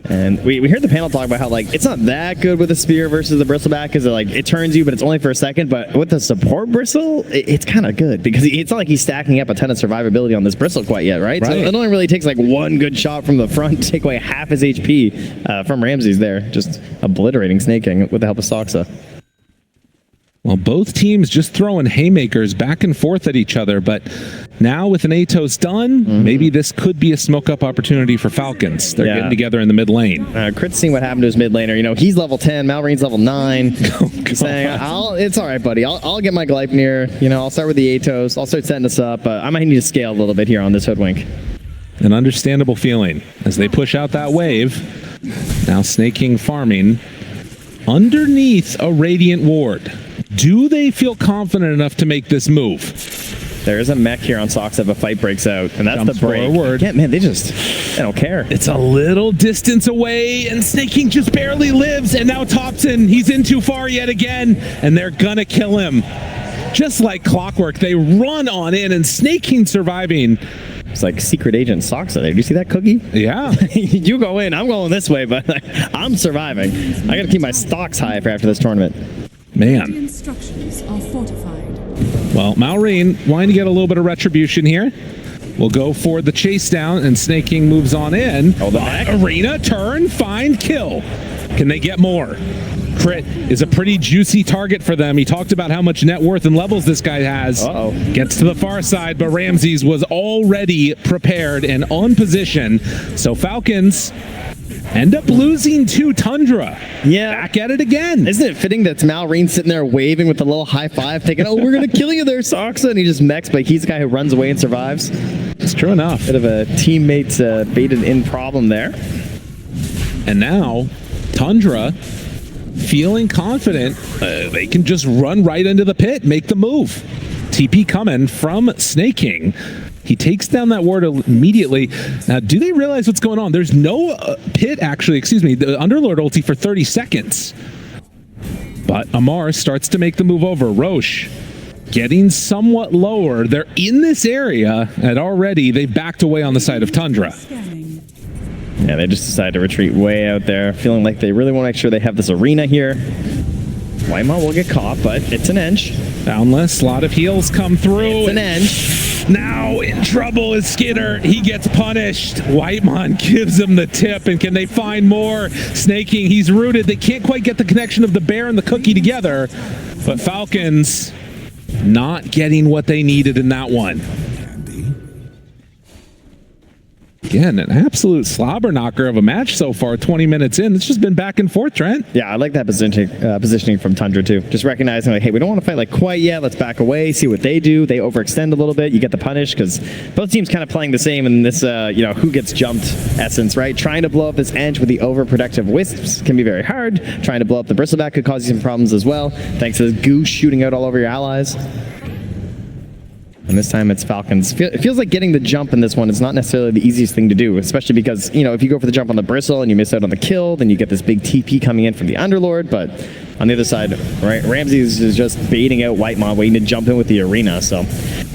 Speaker 9: And we heard the panel talk about how, like, it's not that good with the spear versus the bristleback because it turns you, but it's only for a second. But with the support bristle, it's kind of good because it's not like he's stacking up a ton of survivability on this bristle quite yet, right? So it only really takes like one good shot from the front to take away half his HP from Ramses there, just obliterating Snake King with the help of Soxa.
Speaker 10: Well, both teams just throwing haymakers back and forth at each other, but now with an Atos done, maybe this could be a smoke-up opportunity for Falcons. They're getting together in the mid lane.
Speaker 9: Crit's seeing what happened to his mid laner. You know, he's level 10, Malrine's level 9. Saying, it's all right, buddy. I'll get my Gleipnir. You know, I'll start with the Atos. I'll start setting this up. I might need to scale a little bit here on this Hoodwink.
Speaker 10: An understandable feeling as they push out that wave. Now Snake King farming underneath a Radiant Ward. Do they feel confident enough to make this move?
Speaker 9: There is a mech here on Soxa if a fight breaks out, and that's
Speaker 10: Jumps
Speaker 9: the break.
Speaker 10: forward.
Speaker 9: Yeah, man, they don't care.
Speaker 10: It's a little distance away, and Snake King just barely lives, and now Thompson, he's in too far yet again, and they're gonna kill him. Just like clockwork, they run on in, and Snake King surviving.
Speaker 9: It's like secret agent Soxa there. Do you see that, Cookie?
Speaker 10: Yeah.
Speaker 9: You go in, I'm going this way, but I'm surviving. I gotta keep my stocks high for after this tournament.
Speaker 10: Man.
Speaker 2: Structures are fortified.
Speaker 10: Well, Malrine wanting to get a little bit of retribution here. We'll go for the chase down, and Snake King moves on in.
Speaker 9: Oh, the back.
Speaker 10: Arena, turn, find, kill. Can they get more? Crit is a pretty juicy target for them. He talked about how much net worth and levels this guy has. Gets to the far side, but Ramses was already prepared and on position. So Falcons end up losing to Tundra.
Speaker 9: Yeah.
Speaker 10: Back at it again.
Speaker 9: Isn't it fitting that Malrine sitting there waving with a little high five, thinking, oh, we're going to kill you there, Soxa, and he just mechs, but he's the guy who runs away and survives.
Speaker 10: It's true enough.
Speaker 9: Bit of a teammate's baited in problem there.
Speaker 10: And now, Tundra feeling confident, they can just run right into the pit, make the move. TP coming from Snake King. He takes down that ward immediately. Now, do they realize what's going on? There's no pit, actually, the Underlord ulti for 30 seconds. But Amar starts to make the move over. Roche getting somewhat lower. They're in this area, and already they've backed away on the side of Tundra.
Speaker 9: Yeah, they just decided to retreat way out there, feeling like they really want to make sure they have this arena here. Whitemon will get caught, but it's an edge.
Speaker 10: Boundless, a lot of heals come through.
Speaker 9: It's an edge.
Speaker 10: Now in trouble is Skidder. He gets punished. Whitemon gives him the tip, and can they find more? Snake King, he's rooted. They can't quite get the connection of the bear and the cookie together, but Falcons not getting what they needed in that one. Again, an absolute slobber knocker of a match so far, 20 minutes in. It's just been back and forth, Trent.
Speaker 9: Yeah, I like that positioning from Tundra, too. Just recognizing, like, hey, we don't want to fight, like, quite yet. Let's back away, see what they do. They overextend a little bit. You get the punish, because both teams kind of playing the same in this, who gets jumped essence, right? Trying to blow up this edge with the overprotective wisps can be very hard. Trying to blow up the bristleback could cause you some problems as well, thanks to the goose shooting out all over your allies. And this time it's Falcons. It feels like getting the jump in this one is not necessarily the easiest thing to do, especially because, if you go for the jump on the bristle and you miss out on the kill, then you get this big TP coming in from the Underlord, but On the other side, right, Ramses is just baiting out Whitemon, waiting to jump in with the arena. So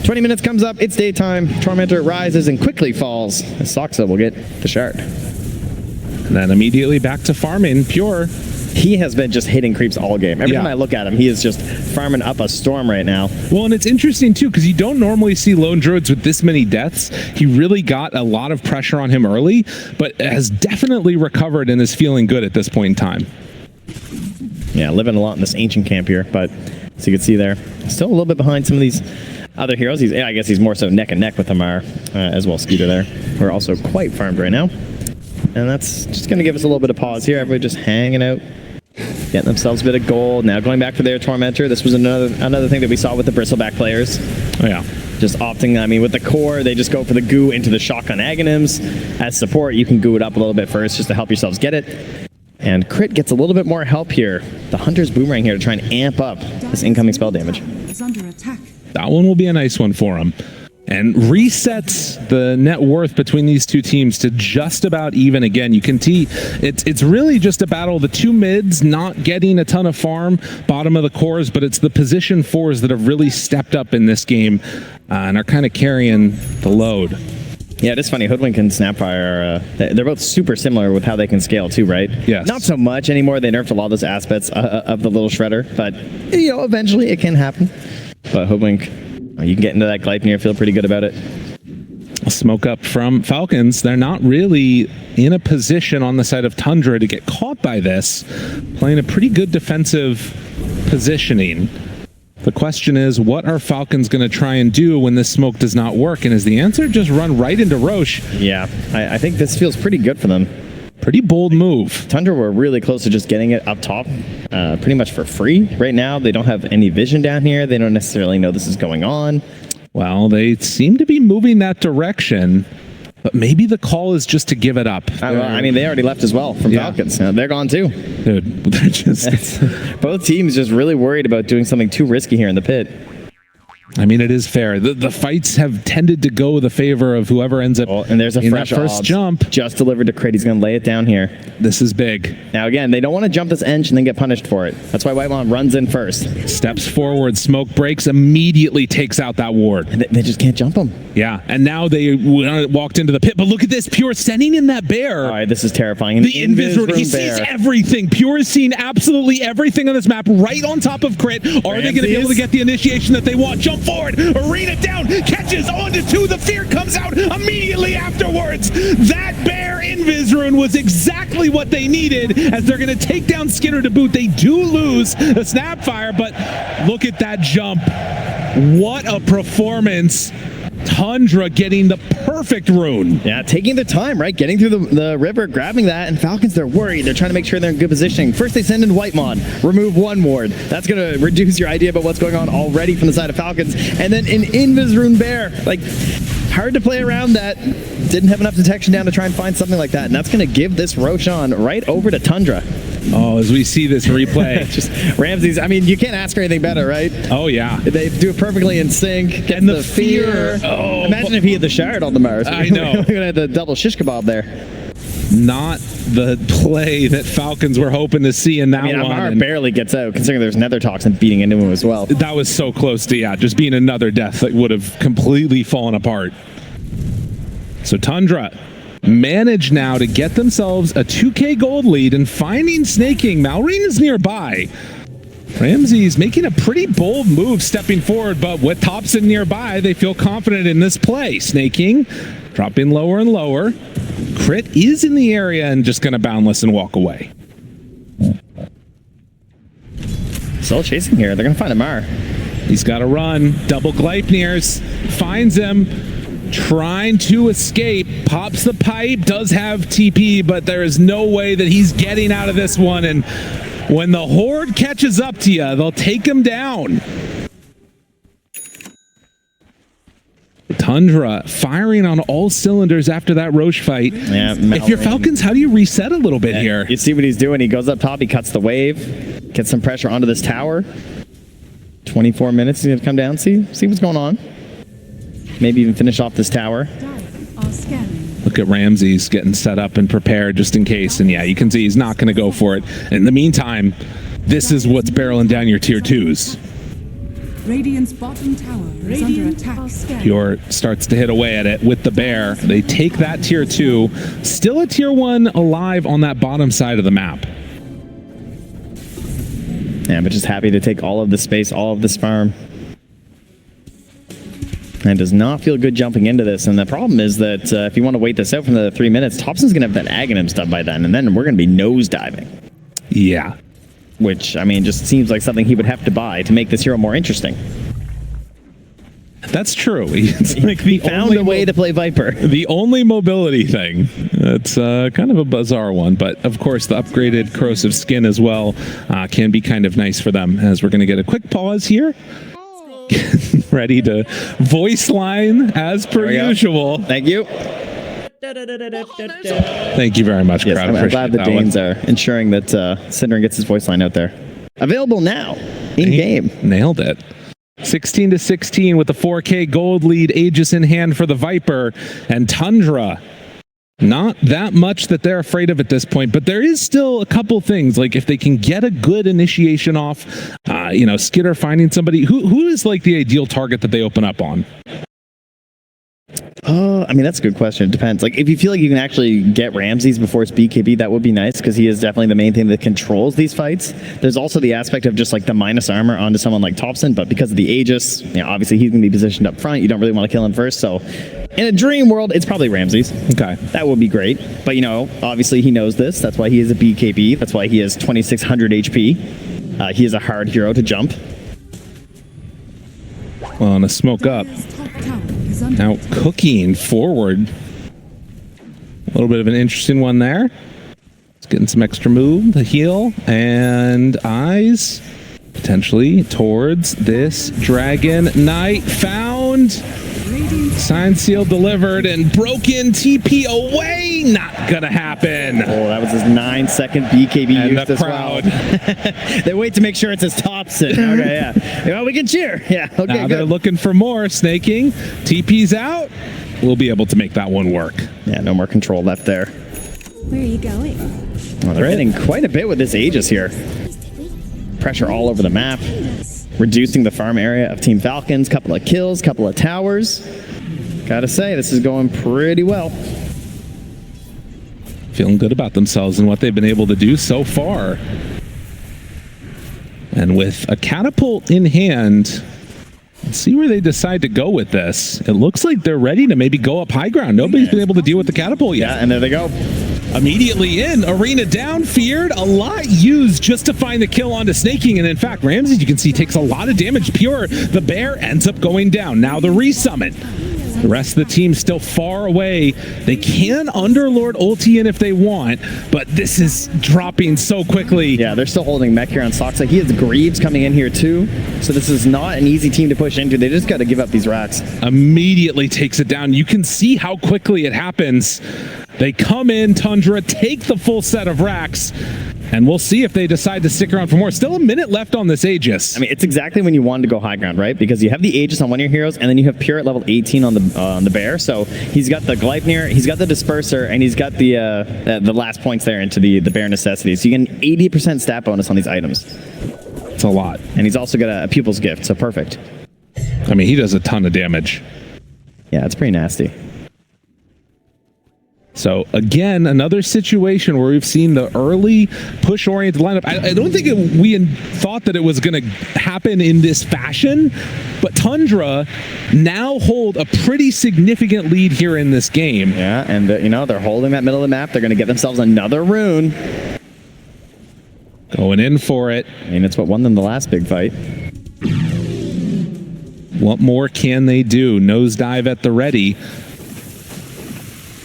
Speaker 9: 20 minutes comes up, it's daytime. Tormentor rises and quickly falls. Soxa will get the shard.
Speaker 10: And then immediately back to farming. Pure.
Speaker 9: He has been just hitting creeps all game. Every time I look at him, he is just farming up a storm right now.
Speaker 10: Well, and it's interesting, too, because you don't normally see lone druids with this many deaths. He really got a lot of pressure on him early, but has definitely recovered and is feeling good at this point in time.
Speaker 9: Yeah, living a lot in this ancient camp here, but as you can see there, still a little bit behind some of these other heroes. I guess he's more so neck and neck with Amar as well. Skeeter there. We're also quite farmed right now. And that's just going to give us a little bit of pause here. Everybody just hanging out, getting themselves a bit of gold. Now going back for their Tormentor. This was another thing that we saw with the Bristleback players.
Speaker 10: Oh, yeah.
Speaker 9: Just opting, I mean, with the core, they just go for the goo into the shotgun Aghanims. As support, you can goo it up a little bit first just to help yourselves get it. And Crit gets a little bit more help here. The Hunter's Boomerang here to try and amp up this incoming spell damage.
Speaker 10: That one will be a nice one for him. And resets the net worth between these two teams to just about even again. You can see it's really just a battle of the two mids not getting a ton of farm, bottom of the cores, but it's the position 4s that have really stepped up in this game and are kind of carrying the load.
Speaker 9: Yeah, it is funny. Hoodwink and Snapfire, they're both super similar with how they can scale too, right?
Speaker 10: Yes.
Speaker 9: Not so much anymore. They nerfed a lot of those aspects of the little shredder, but you know, eventually it can happen. But Hoodwink, you can get into that Gleipnir, feel pretty good about it.
Speaker 10: A smoke up from Falcons. They're not really in a position on the side of Tundra to get caught by this. Playing a pretty good defensive positioning. The question is, what are Falcons going to try and do when this smoke does not work? And is the answer just run right into Roche?
Speaker 9: Yeah, I think this feels pretty good for them.
Speaker 10: Pretty bold move.
Speaker 9: Tundra were really close to just getting it up top pretty much for free. Right now, they don't have any vision down here. They don't necessarily know this is going on.
Speaker 10: Well, they seem to be moving that direction, but maybe the call is just to give it up.
Speaker 9: I mean, they already left as well from Falcons. They're gone too.
Speaker 10: Dude, they're just...
Speaker 9: Both teams just really worried about doing something too risky here in the pit.
Speaker 10: I mean, it is fair. The fights have tended to go the favor of whoever ends up
Speaker 9: and there's a
Speaker 10: in
Speaker 9: fresh
Speaker 10: that first jump.
Speaker 9: Just delivered to Crit. He's going to lay it down here.
Speaker 10: This is big.
Speaker 9: Now, again, they don't want to jump this edge and then get punished for it. That's why Whitemon runs in first.
Speaker 10: Steps forward, smoke breaks, immediately takes out that ward.
Speaker 9: And they just can't jump him.
Speaker 10: Yeah, and now they walked into the pit. But look at this, Pure sending in that bear.
Speaker 9: All right, this is terrifying.
Speaker 10: The Invis Room, he sees everything. Pure is seeing absolutely everything on this map right on top of Crit. Are they going to be able to get the initiation that they want? Jump forward, arena down, catches onto 2. The fear comes out immediately afterwards. That bear Invis Rune was exactly what they needed as they're going to take down Skinner to boot. They do lose the Snapfire, but look at that jump. What a performance. Tundra getting the perfect rune.
Speaker 9: Yeah, taking the time, right? Getting through the river, grabbing that, and Falcons, they're worried. They're trying to make sure they're in good positioning. First, they send in Whitemon, remove 1 ward. That's going to reduce your idea about what's going on already from the side of Falcons. And then an Invis Rune Bear. Like, hard to play around that. Didn't have enough detection down to try and find something like that. And that's going to give this Roshan right over to Tundra.
Speaker 10: Oh, as we see this replay.
Speaker 9: Just Ramses, I mean, you can't ask for anything better, right?
Speaker 10: Oh, yeah.
Speaker 9: They do it perfectly in sync.
Speaker 10: And the fear.
Speaker 9: Oh. Imagine if he had the shard on the Mars.
Speaker 10: I know.
Speaker 9: We're going to have the double shish kebab there.
Speaker 10: Not the play that Falcons were hoping to see in that one.
Speaker 9: Amar barely gets out, considering there's Nether Toxin beating into him as well.
Speaker 10: That was so close to, just being another death that would have completely fallen apart. So Tundra manage now to get themselves a 2K gold lead and finding Snake King. Malrine is nearby. Ramses making a pretty bold move stepping forward, but with Thompson nearby, they feel confident in this play. Snake King dropping lower and lower. Crit is in the area and just going to boundless and walk away.
Speaker 9: Still chasing here. They're going to find Amar.
Speaker 10: He's got to run. Double Gleipnirs. Finds him. Trying to escape. Pops the pipe. Does have TP, but there is no way that he's getting out of this one. And when the Horde catches up to you, they'll take him down. Tundra firing on all cylinders after that Roche fight.
Speaker 9: Yeah,
Speaker 10: if you're Falcons, how do you reset a little bit here?
Speaker 9: You see what he's doing. He goes up top. He cuts the wave. Gets some pressure onto this tower. 24 minutes. He's going to come down. See what's going on. Maybe even finish off this tower.
Speaker 10: Look at Ramses getting set up and prepared just in case. And yeah, you can see he's not going to go for it. In the meantime, this is what's barreling down your tier 2s.
Speaker 2: Radiant's bottom tower is under attack.
Speaker 10: Pure starts to hit away at it with the bear. They take that tier 2. Still a tier 1 alive on that bottom side of the map.
Speaker 9: Yeah, but just happy to take all of the space, all of this farm. And does not feel good jumping into this. And the problem is that if you want to wait this out for the 3 minutes, Thompson's going to have that Aghanim stuff by then. And then we're going to be nosediving.
Speaker 10: Yeah.
Speaker 9: Which, I mean, just seems like something he would have to buy to make this hero more interesting.
Speaker 10: That's true. It's like
Speaker 9: he found a way to play Viper.
Speaker 10: The only mobility thing. It's kind of a bizarre one, but of course the upgraded corrosive skin as well can be kind of nice for them. As we're going to get a quick pause here. Ready to voice line as per usual.
Speaker 9: Thank you.
Speaker 10: Thank you very much,
Speaker 9: yes,
Speaker 10: crowd.
Speaker 9: I'm glad the Danes are ensuring that Synderen gets his voice line out there. Available now, in-game.
Speaker 10: Nailed it. 16-16 with the 4K gold lead, Aegis in hand for the Viper, and Tundra. Not that much that they're afraid of at this point, but there is still a couple things. Like if they can get a good initiation off, Skitter finding somebody. Who is like the ideal target that they open up on?
Speaker 9: I mean, that's a good question. It depends. Like, if you feel like you can actually get Ramses before it's BKB, that would be nice, because he is definitely the main thing that controls these fights. There's also the aspect of just, like, the minus armor onto someone like Thompson, but because of the Aegis, obviously he's going to be positioned up front. You don't really want to kill him first, so in a dream world, it's probably Ramses.
Speaker 10: Okay.
Speaker 9: That would be great. But, obviously he knows this. That's why he is a BKB. That's why he has 2,600 HP. He is a hard hero to jump.
Speaker 10: Well, and a smoke up. Now cooking forward. A little bit of an interesting one there. It's getting some extra move, the heal, and eyes potentially towards this Dragon Knight. Found. Sign, seal, delivered, and broken TP away. Not gonna happen.
Speaker 9: Oh, that was his 9-second BKB
Speaker 10: and
Speaker 9: use
Speaker 10: the
Speaker 9: as
Speaker 10: crowd.
Speaker 9: Well. They wait to make sure it's his Thompson. Okay, yeah. Well, we can cheer. Yeah, okay,
Speaker 10: now
Speaker 9: good.
Speaker 10: they're looking for more. Snaking. TP's out. We'll be able to make that one work.
Speaker 9: Yeah, no more control left there.
Speaker 7: Where are you going?
Speaker 9: Well, they're hitting quite a bit with this Aegis here. Pressure all over the map. Reducing the farm area of Team Falcons. Couple of kills, couple of towers. Gotta say, this is going pretty well.
Speaker 10: Feeling good about themselves and what they've been able to do so far. And with a catapult in hand, let's see where they decide to go with this. It looks like they're ready to maybe go up high ground. Nobody's been able to deal with the catapult yet.
Speaker 9: Yeah, and there they go.
Speaker 10: Immediately in, Arena down, feared, a lot used just to find the kill onto Snaking, and in fact, Ramses, you can see, takes a lot of damage. Pure, the bear ends up going down. Now the resummon. The rest of the team still far away. They can Underlord ulti in if they want, but this is dropping so quickly.
Speaker 9: Yeah, they're still holding mech here on Soxa. He has Greaves coming in here too, so this is not an easy team to push into. They just got to give up these racks.
Speaker 10: Immediately takes it down. You can see how quickly it happens. They come in, Tundra, take the full set of racks, and we'll see if they decide to stick around for more. Still a minute left on this Aegis.
Speaker 9: I mean, it's exactly when you wanted to go high ground, right? Because you have the Aegis on one of your heroes, and then you have Pure at level 18 on the bear. So he's got the Gleipnir, he's got the Disperser, and he's got the last points there into the bear necessities. So you get an 80% stat bonus on these items.
Speaker 10: It's a lot.
Speaker 9: And he's also got a Pupil's Gift, so perfect.
Speaker 10: I mean, he does a ton of damage.
Speaker 9: Yeah, it's pretty nasty.
Speaker 10: So again, another situation where we've seen the early push-oriented lineup. I don't think we thought that it was going to happen in this fashion, but Tundra now hold a pretty significant lead here in this game.
Speaker 9: Yeah, and they're holding that middle of the map. They're going to get themselves another rune.
Speaker 10: Going in for it.
Speaker 9: I mean, it's what won them the last big fight.
Speaker 10: What more can they do? Nosedive at the ready.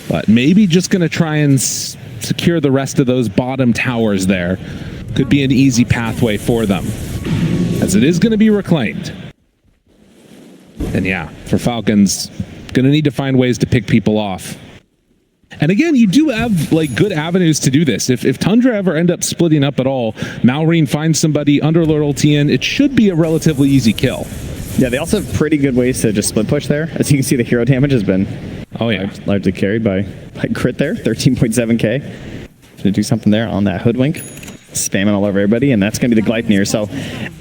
Speaker 10: But maybe just going to try and secure the rest of those bottom towers there. Could be an easy pathway for them, as it is going to be reclaimed. And yeah, for Falcons, going to need to find ways to pick people off. And again, you do have like good avenues to do this. If Tundra ever end up splitting up at all, Malrine finds somebody, Underlord ulti in, it should be a relatively easy kill.
Speaker 9: Yeah, they also have pretty good ways to just split push there. As you can see, the hero damage has been largely carried by crit there, 13.7k. Gonna do something there on that Hoodwink. spamming all over everybody, and that's going to be the Gleipnir. So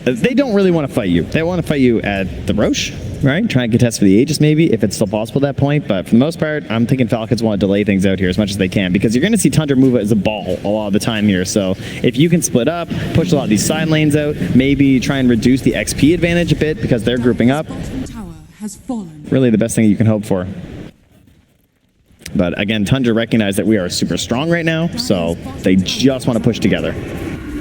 Speaker 9: they don't really want to fight you. They want to fight you at the Roche, right? Try and contest for the Aegis maybe, if it's still possible at that point. But for the most part, I'm thinking Falcons want to delay things out here as much as they can, because you're going to see Tundra move as a ball a lot of the time here. So if you can split up, push a lot of these side lanes out, maybe try and reduce the XP advantage a bit because they're grouping up, really the best thing you can hope for. But again, Tundra recognize that we are super strong right now, so they just want to push together.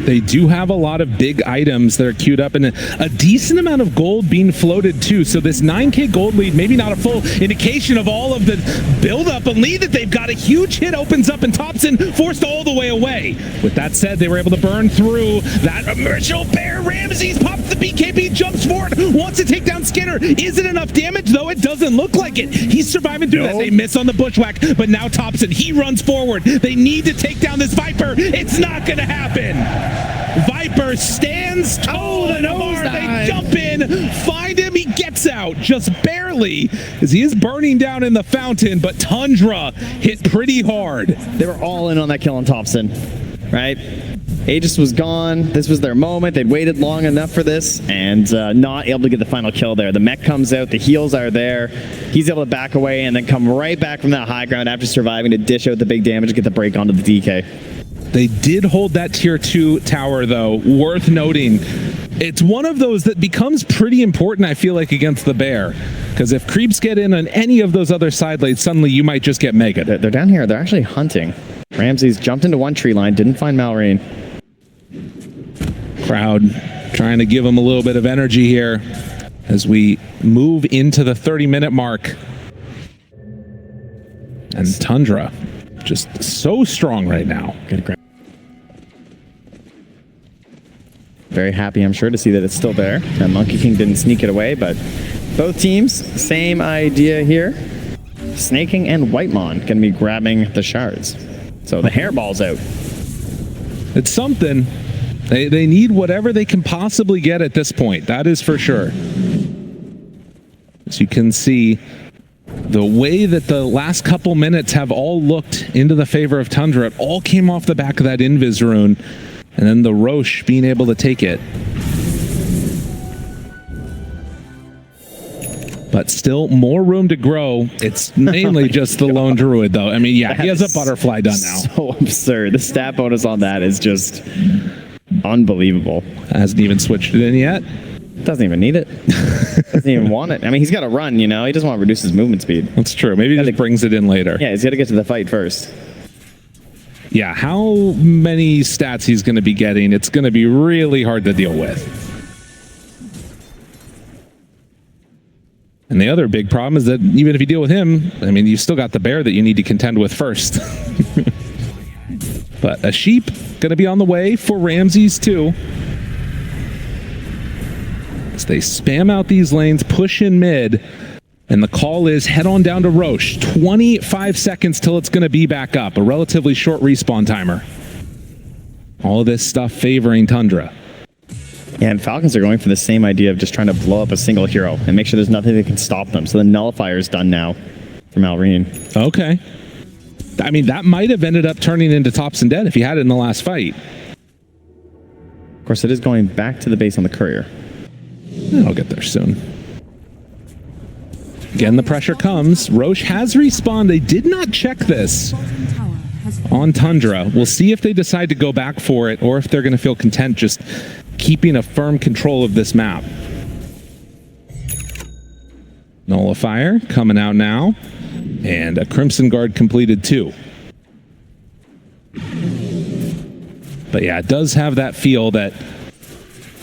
Speaker 10: They do have a lot of big items that are queued up, and a decent amount of gold being floated too. So this 9k gold lead, maybe not a full indication of all of the build-up and lead that they've got. A huge hit opens up, and Thompson forced all the way away. With that said, they were able to burn through that emergent bear. Ramses pops the BKB, jumps forward, wants to take down Skinner. Is it enough damage, though? It doesn't look like it. He's surviving through that. They miss on the bushwhack, but now Thompson, he runs forward. They need to take down this Viper. It's not going to happen. Viper stands tall and they jump in, find him, he gets out just barely as he is burning down in the fountain, but Tundra hit pretty hard.
Speaker 9: They were all in on that kill on Thompson, right? Aegis was gone. This was their moment. They'd waited long enough for this and not able to get the final kill there. The mech comes out, the heals are there. He's able to back away and then come right back from that high ground after surviving to dish out the big damage and get the break onto the DK.
Speaker 10: They did hold that tier 2 tower, though. Worth noting, it's one of those that becomes pretty important, I feel like, against the bear. Because if creeps get in on any of those other side lanes, suddenly you might just get mega.
Speaker 9: They're down here. They're actually hunting. Ramses jumped into one tree line, didn't find Malrine.
Speaker 10: Crowd trying to give him a little bit of energy here as we move into the 30-minute mark. And Tundra just so strong right now.
Speaker 9: Very happy, I'm sure, to see that it's still there. That Monkey King didn't sneak it away, but both teams, same idea here. Snaking and Whitemon going to be grabbing the shards. So the hairball's out.
Speaker 10: It's something. They need whatever they can possibly get at this point. That is for sure. As you can see, the way that the last couple minutes have all looked into the favor of Tundra, it all came off the back of that Invis rune, and then the Roche being able to take it. But still more room to grow. It's mainly just the lone druid, though. I mean, yeah, he has a butterfly done now.
Speaker 9: So absurd. The stat bonus on that is just unbelievable.
Speaker 10: Hasn't even switched it in yet.
Speaker 9: Doesn't even need it. Doesn't even want it. I mean, he's got to run, you know? He doesn't want to reduce his movement speed.
Speaker 10: That's true. Maybe he just brings it in later.
Speaker 9: Yeah, he's got to get to the fight first.
Speaker 10: Yeah, how many stats he's going to be getting, it's going to be really hard to deal with. And the other big problem is that even if you deal with him, I mean, you've still got the bear that you need to contend with first. But a sheep going to be on the way for Ramses too. As they spam out these lanes, push in mid, and the call is head on down to Roche. 25 seconds till it's going to be back up. A relatively short respawn timer. All of this stuff favoring Tundra.
Speaker 9: Yeah, and Falcons are going for the same idea of just trying to blow up a single hero and make sure there's nothing that can stop them. So the nullifier is done now for Malrine.
Speaker 10: Okay. I mean, that might have ended up turning into Thompson dead if he had it in the last fight.
Speaker 9: Of course, it is going back to the base on the courier.
Speaker 10: I'll get there soon. Again, the pressure comes. Roche has respawned. They did not check this on Tundra. We'll see if they decide to go back for it or if they're going to feel content just keeping a firm control of this map. Nullifier coming out now. And a Crimson Guard completed too. But yeah, it does have that feel that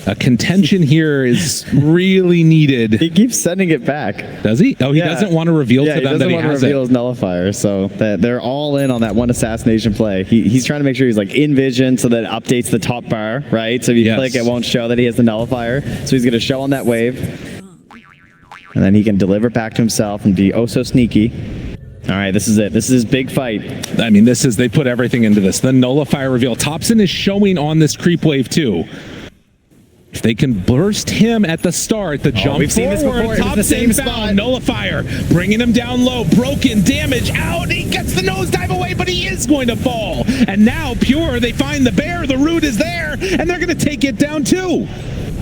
Speaker 10: a contention here is really needed.
Speaker 9: He keeps sending it back.
Speaker 10: Does he? Oh, he doesn't want to reveal to them that he has it.
Speaker 9: He doesn't want to reveal his nullifier, so they're all in on that one assassination play. He's trying to make sure he's like in vision so that it updates the top bar, right? So if you click, it won't show that he has the nullifier. So he's going to show on that wave. And then he can deliver back to himself and be oh so sneaky. All right, this is it. This is his big fight.
Speaker 10: I mean, they put everything into this. The nullifier reveal. Thompson is showing on this creep wave too. If they can burst him at the start, the jump
Speaker 9: we've seen this before. It was
Speaker 10: top
Speaker 9: the same
Speaker 10: found,
Speaker 9: spot.
Speaker 10: nullifier, bringing him down low, broken, damage, out, he gets the nosedive away, but he is going to fall. And now, Pure, they find the bear, the root is there, and they're going to take it down too.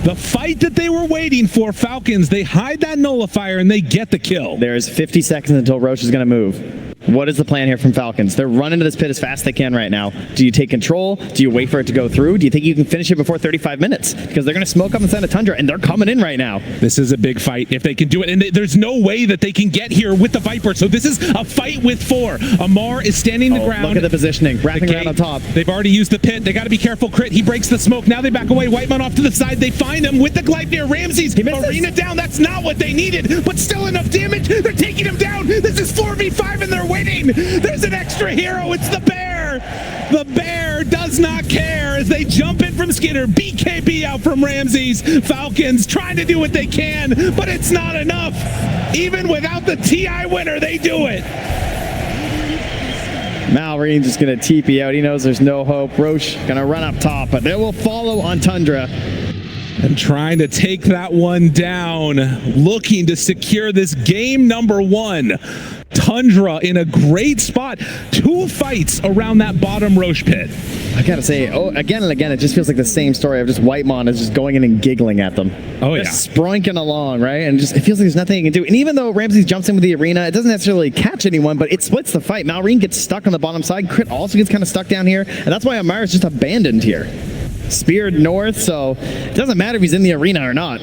Speaker 10: The fight that they were waiting for, Falcons, they hide that nullifier and they get the kill.
Speaker 9: There's 50 seconds until Roche is going to move. What is the plan here from Falcons? They're running to this pit as fast as they can right now. Do you take control? Do you wait for it to go through? Do you think you can finish it before 35 minutes? Because they're going to smoke up inside of Tundra, and they're coming in right now.
Speaker 10: This is a big fight if they can do it, and there's no way that they can get here with the Viper, so this is a fight with 4. Amar is standing the ground.
Speaker 9: Look at the positioning, wrapping around on top.
Speaker 10: They've already used the pit. They got to be careful. Crit, he breaks the smoke. Now they back away. Whiteman off to the side. They find him with the Gleipnir. Ramses, Arena down. That's not what they needed, but still enough damage. They're taking him down. This is 4v5, and they're winning. There's an extra hero. It's the bear. The bear does not care as they jump in from Skinner. BKB out from Ramses. Falcons trying to do what they can, but it's not enough. Even without the TI winner, they do it.
Speaker 9: Malrine just going to TP out. He knows there's no hope. Roche going to run up top, but they will follow on Tundra.
Speaker 10: And trying to take that one down, looking to secure this game number 1. Tundra in a great spot. 2 fights around that bottom Roche pit.
Speaker 9: I gotta say, again and again, it just feels like the same story of just Whitemon is just going in and giggling at them.
Speaker 10: Oh yeah,
Speaker 9: just sprinking along, right? And just it feels like there's nothing he can do. And even though Ramses jumps in with the arena, it doesn't necessarily catch anyone, but it splits the fight. Malrine gets stuck on the bottom side. Crit also gets kind of stuck down here, and that's why Amar is just abandoned here. Speared north, so it doesn't matter if he's in the arena or not.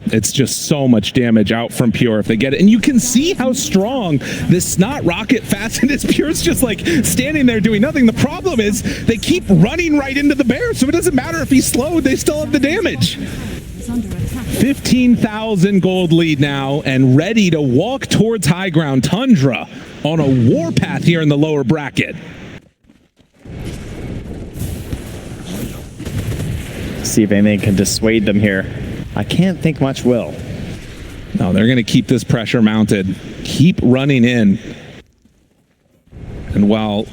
Speaker 10: It's just so much damage out from Pure if they get it. And you can see how strong this Snot Rocket Fasten is. Pure's just like standing there doing nothing. The problem is they keep running right into the bear, so it doesn't matter if he's slowed, they still have the damage. 15,000 gold lead now and ready to walk towards high ground. Tundra on a warpath here in the lower bracket.
Speaker 9: See if anything can dissuade them here. I can't think much will.
Speaker 10: No, they're going to keep this pressure mounted. Keep running in. And while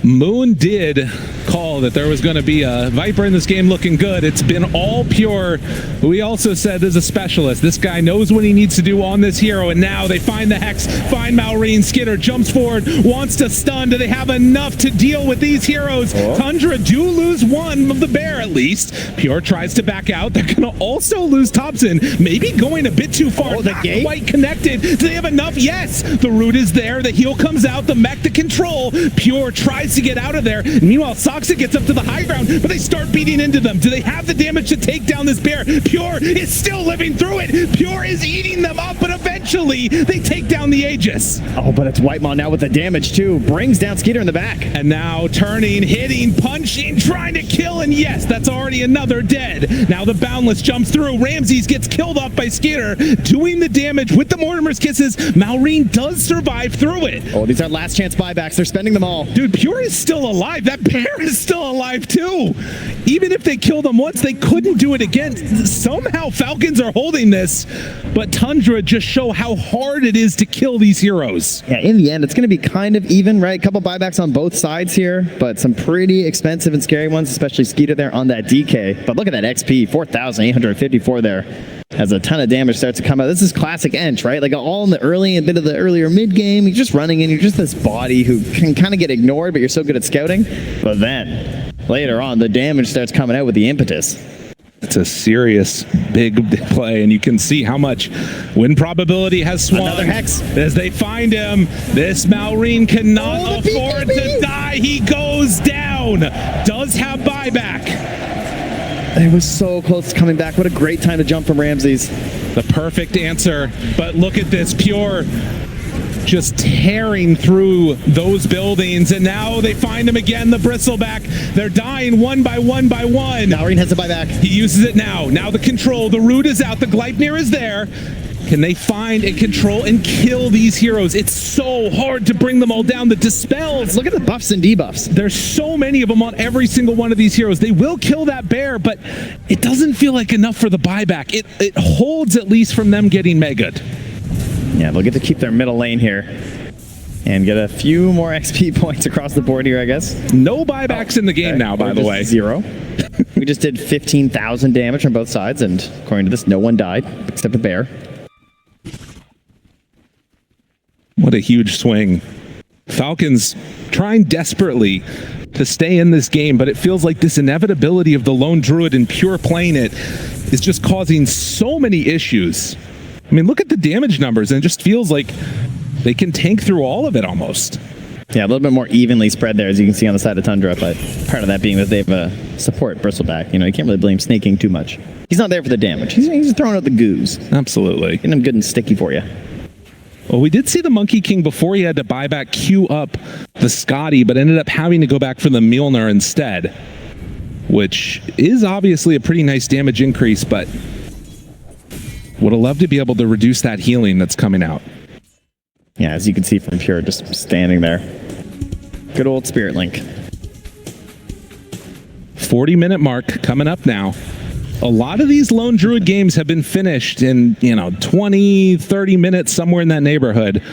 Speaker 10: Moon did call that there was going to be a Viper in this game looking good, it's been all Pure. We also said there's a specialist. This guy knows what he needs to do on this hero, and now they find the Hex, find Malrine. Skinner jumps forward, wants to stun. Do they have enough to deal with these heroes? Tundra do lose one of the bear at least. Pure tries to back out. They're going to also lose Thompson. Maybe going a bit too far.
Speaker 9: The
Speaker 10: not
Speaker 9: gate?
Speaker 10: Quite connected. Do they have enough? Yes. The root is there. The heal comes out. The mech to control. Pure tries to get out of there. Meanwhile, Soxa gets up to the high ground, but they start beating into them. Do they have the damage to take down this bear? Pure is still living through it. Pure is eating them up, but eventually they take down the Aegis.
Speaker 9: Oh, but it's Whitemon now with the damage too. Brings down Skeeter in the back.
Speaker 10: And now turning, hitting, punching, trying to kill, and yes, that's already another dead. Now the Boundless jumps through. Ramses gets killed off by Skeeter, doing the damage with the Mortimer's Kisses. Malrine does survive through it.
Speaker 9: Oh, these are last chance buybacks. They're spending them all.
Speaker 10: Dude, Pure is still alive. That bear is still alive too. Even if they killed them once, they couldn't do it again. Somehow Falcons are holding this, but Tundra just show how hard it is to kill these heroes.
Speaker 9: Yeah, in the end, it's going to be kind of even, right? A couple buybacks on both sides here, but some pretty expensive and scary ones, especially Skeeter there on that DK. But look at that XP, 4,854 there. As a ton of damage starts to come out. This is classic Ench, right? Like all in the early, a bit of the earlier mid game. You're just running in. You're just this body who can kind of get ignored, but you're so good at scouting. But then later on, the damage starts coming out with the impetus.
Speaker 10: It's a serious big play, and you can see how much win probability has swung.
Speaker 9: Another Hex.
Speaker 10: As they find him, this Malrine cannot afford to die. He goes down. Does have buyback.
Speaker 9: It was so close to coming back. What a great time to jump from Ramses.
Speaker 10: The perfect answer, but look at this, Pure just tearing through those buildings, and now they find him again, the Bristleback. They're dying one by one by one.
Speaker 9: Malrine has a buyback.
Speaker 10: He uses it now. Now the control, the root is out, the Gleipnir is there. Can they find and control and kill these heroes? It's so hard to bring them all down. The dispels.
Speaker 9: Look at the buffs and debuffs.
Speaker 10: There's so many of them on every single one of these heroes. They will kill that bear, but it doesn't feel like enough for the buyback. It holds at least from them getting mega'd.
Speaker 9: Yeah, they'll get to keep their middle lane here and get a few more XP points across the board here, I guess.
Speaker 10: No buybacks in the game now, by the way.
Speaker 9: 0. We just did 15,000 damage on both sides, and according to this, no one died except a bear.
Speaker 10: What a huge swing. Falcons trying desperately to stay in this game, but it feels like this inevitability of the lone druid and pure playing it is just causing so many issues. I mean, look at the damage numbers, and it just feels like they can tank through all of it almost.
Speaker 9: Yeah, a little bit more evenly spread there, as you can see on the side of Tundra, but part of that being that they have a support Bristleback. You know, you can't really blame Snaking too much. He's not there for the damage. He's throwing out the goos.
Speaker 10: Absolutely.
Speaker 9: Getting them good and sticky for you.
Speaker 10: Well, we did see the Monkey King before he had to buy back queue up the Scotty, but ended up having to go back for the Mjolnir instead, which is obviously a pretty nice damage increase, but would have loved to be able to reduce that healing that's coming out.
Speaker 9: Yeah, as you can see from Pure, just standing there. Good old Spirit Link.
Speaker 10: 40-minute mark coming up now. A lot of these Lone Druid games have been finished in, 20, 30 minutes, somewhere in that neighborhood.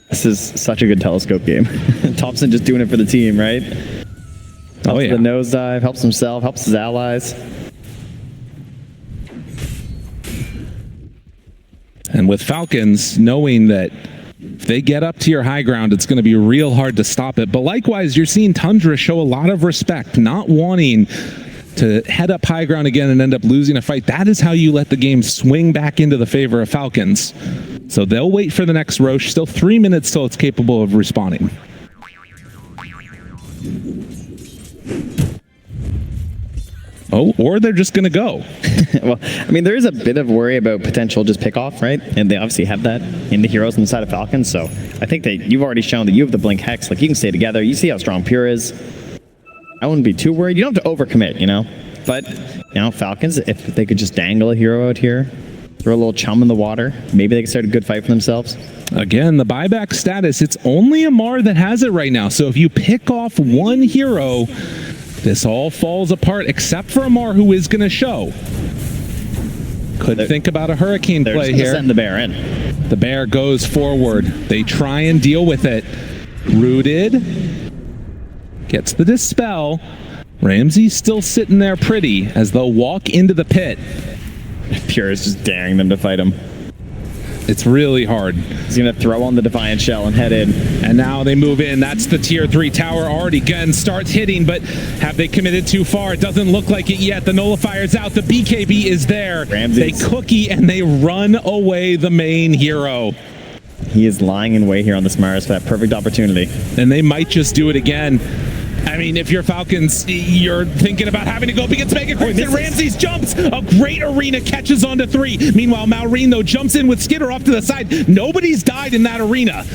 Speaker 9: This is such a good telescope game. Thompson just doing it for the team, right?
Speaker 10: Oh, yeah.
Speaker 9: The nosedive, helps himself, helps his allies.
Speaker 10: And with Falcons, knowing that if they get up to your high ground, it's going to be real hard to stop it. But likewise, you're seeing Tundra show a lot of respect, not wanting to head up high ground again and end up losing a fight. That is how you let the game swing back into the favor of Falcons. So they'll wait for the next Roche. Still 3 minutes till it's capable of respawning. Oh, or they're just going to go.
Speaker 9: Well, I mean, there is a bit of worry about potential just pick-off, right? And they obviously have that in the heroes on the side of Falcons, so I think that you've already shown that you have the Blink Hex. Like, you can stay together. You see how strong Pure is. I wouldn't be too worried. You don't have to overcommit, But, Falcons, if they could just dangle a hero out here, throw a little chum in the water, maybe they could start a good fight for themselves.
Speaker 10: Again, the buyback status, it's only Amar that has it right now. So if you pick off one hero, this all falls apart, except for Amar, who is going to show. Could think about a Hurricane play here.
Speaker 9: Send the bear in.
Speaker 10: The bear goes forward. They try and deal with it. Rooted. Gets the Dispel. Ramsey's still sitting there pretty as they'll walk into the pit.
Speaker 9: Pure is just daring them to fight him.
Speaker 10: It's really hard.
Speaker 9: He's going to throw on the Defiant Shell and head in.
Speaker 10: And now they move in. That's the tier 3 tower already. Gun starts hitting, but have they committed too far? It doesn't look like it yet. The nullifier's out. The BKB is there.
Speaker 9: Ramsey's.
Speaker 10: They cookie and they run away the main hero.
Speaker 9: He is lying in wait here on the Smaris for that perfect opportunity.
Speaker 10: And they might just do it again. I mean, if you're Falcons, you're thinking about having to go up against Mega Crimson. Ramsey's jumps. A great arena catches onto 3. Meanwhile, Malrine, though, jumps in with Skitter off to the side. Nobody's died in that arena.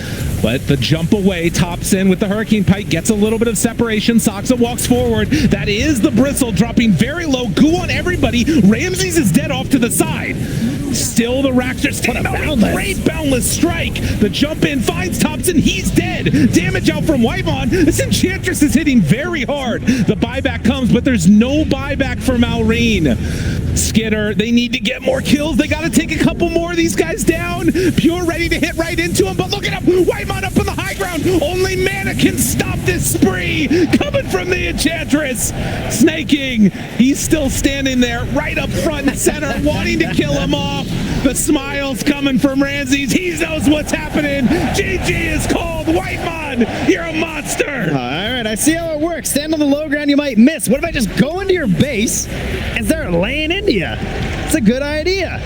Speaker 10: But the jump away, tops in with the Hurricane Pike, gets a little bit of separation. Soxa walks forward. That is the Bristle, dropping very low. Goo on everybody. Ramsey's is dead off to the side. Still the Raxter staying out. Great boundless strike. The jump in finds Thompson. He's dead. Damage out from Wyvon. This Enchantress is hitting very hard. The buyback comes, but there's no buyback for Malrine. Skitter, they need to get more kills. They got to take a couple more of these guys down. Pure ready to hit right into him, but look at him. Wyvon up on the high ground. Only Mana can stop this spree. Coming from the Enchantress. Snaking. He's still standing there right up front and center, wanting to kill him off. The smiles coming from Ramses. He knows what's happening. GG is called. Wyvon, you're a monster.
Speaker 9: All right, I see how it works. Stand on the low ground, you might miss. What if I just go into your base and start laying into you? It's a good idea.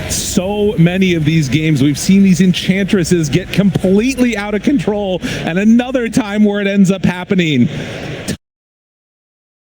Speaker 10: So many of these games, we've seen these Enchantresses get completely out of control, and another time where it ends up happening.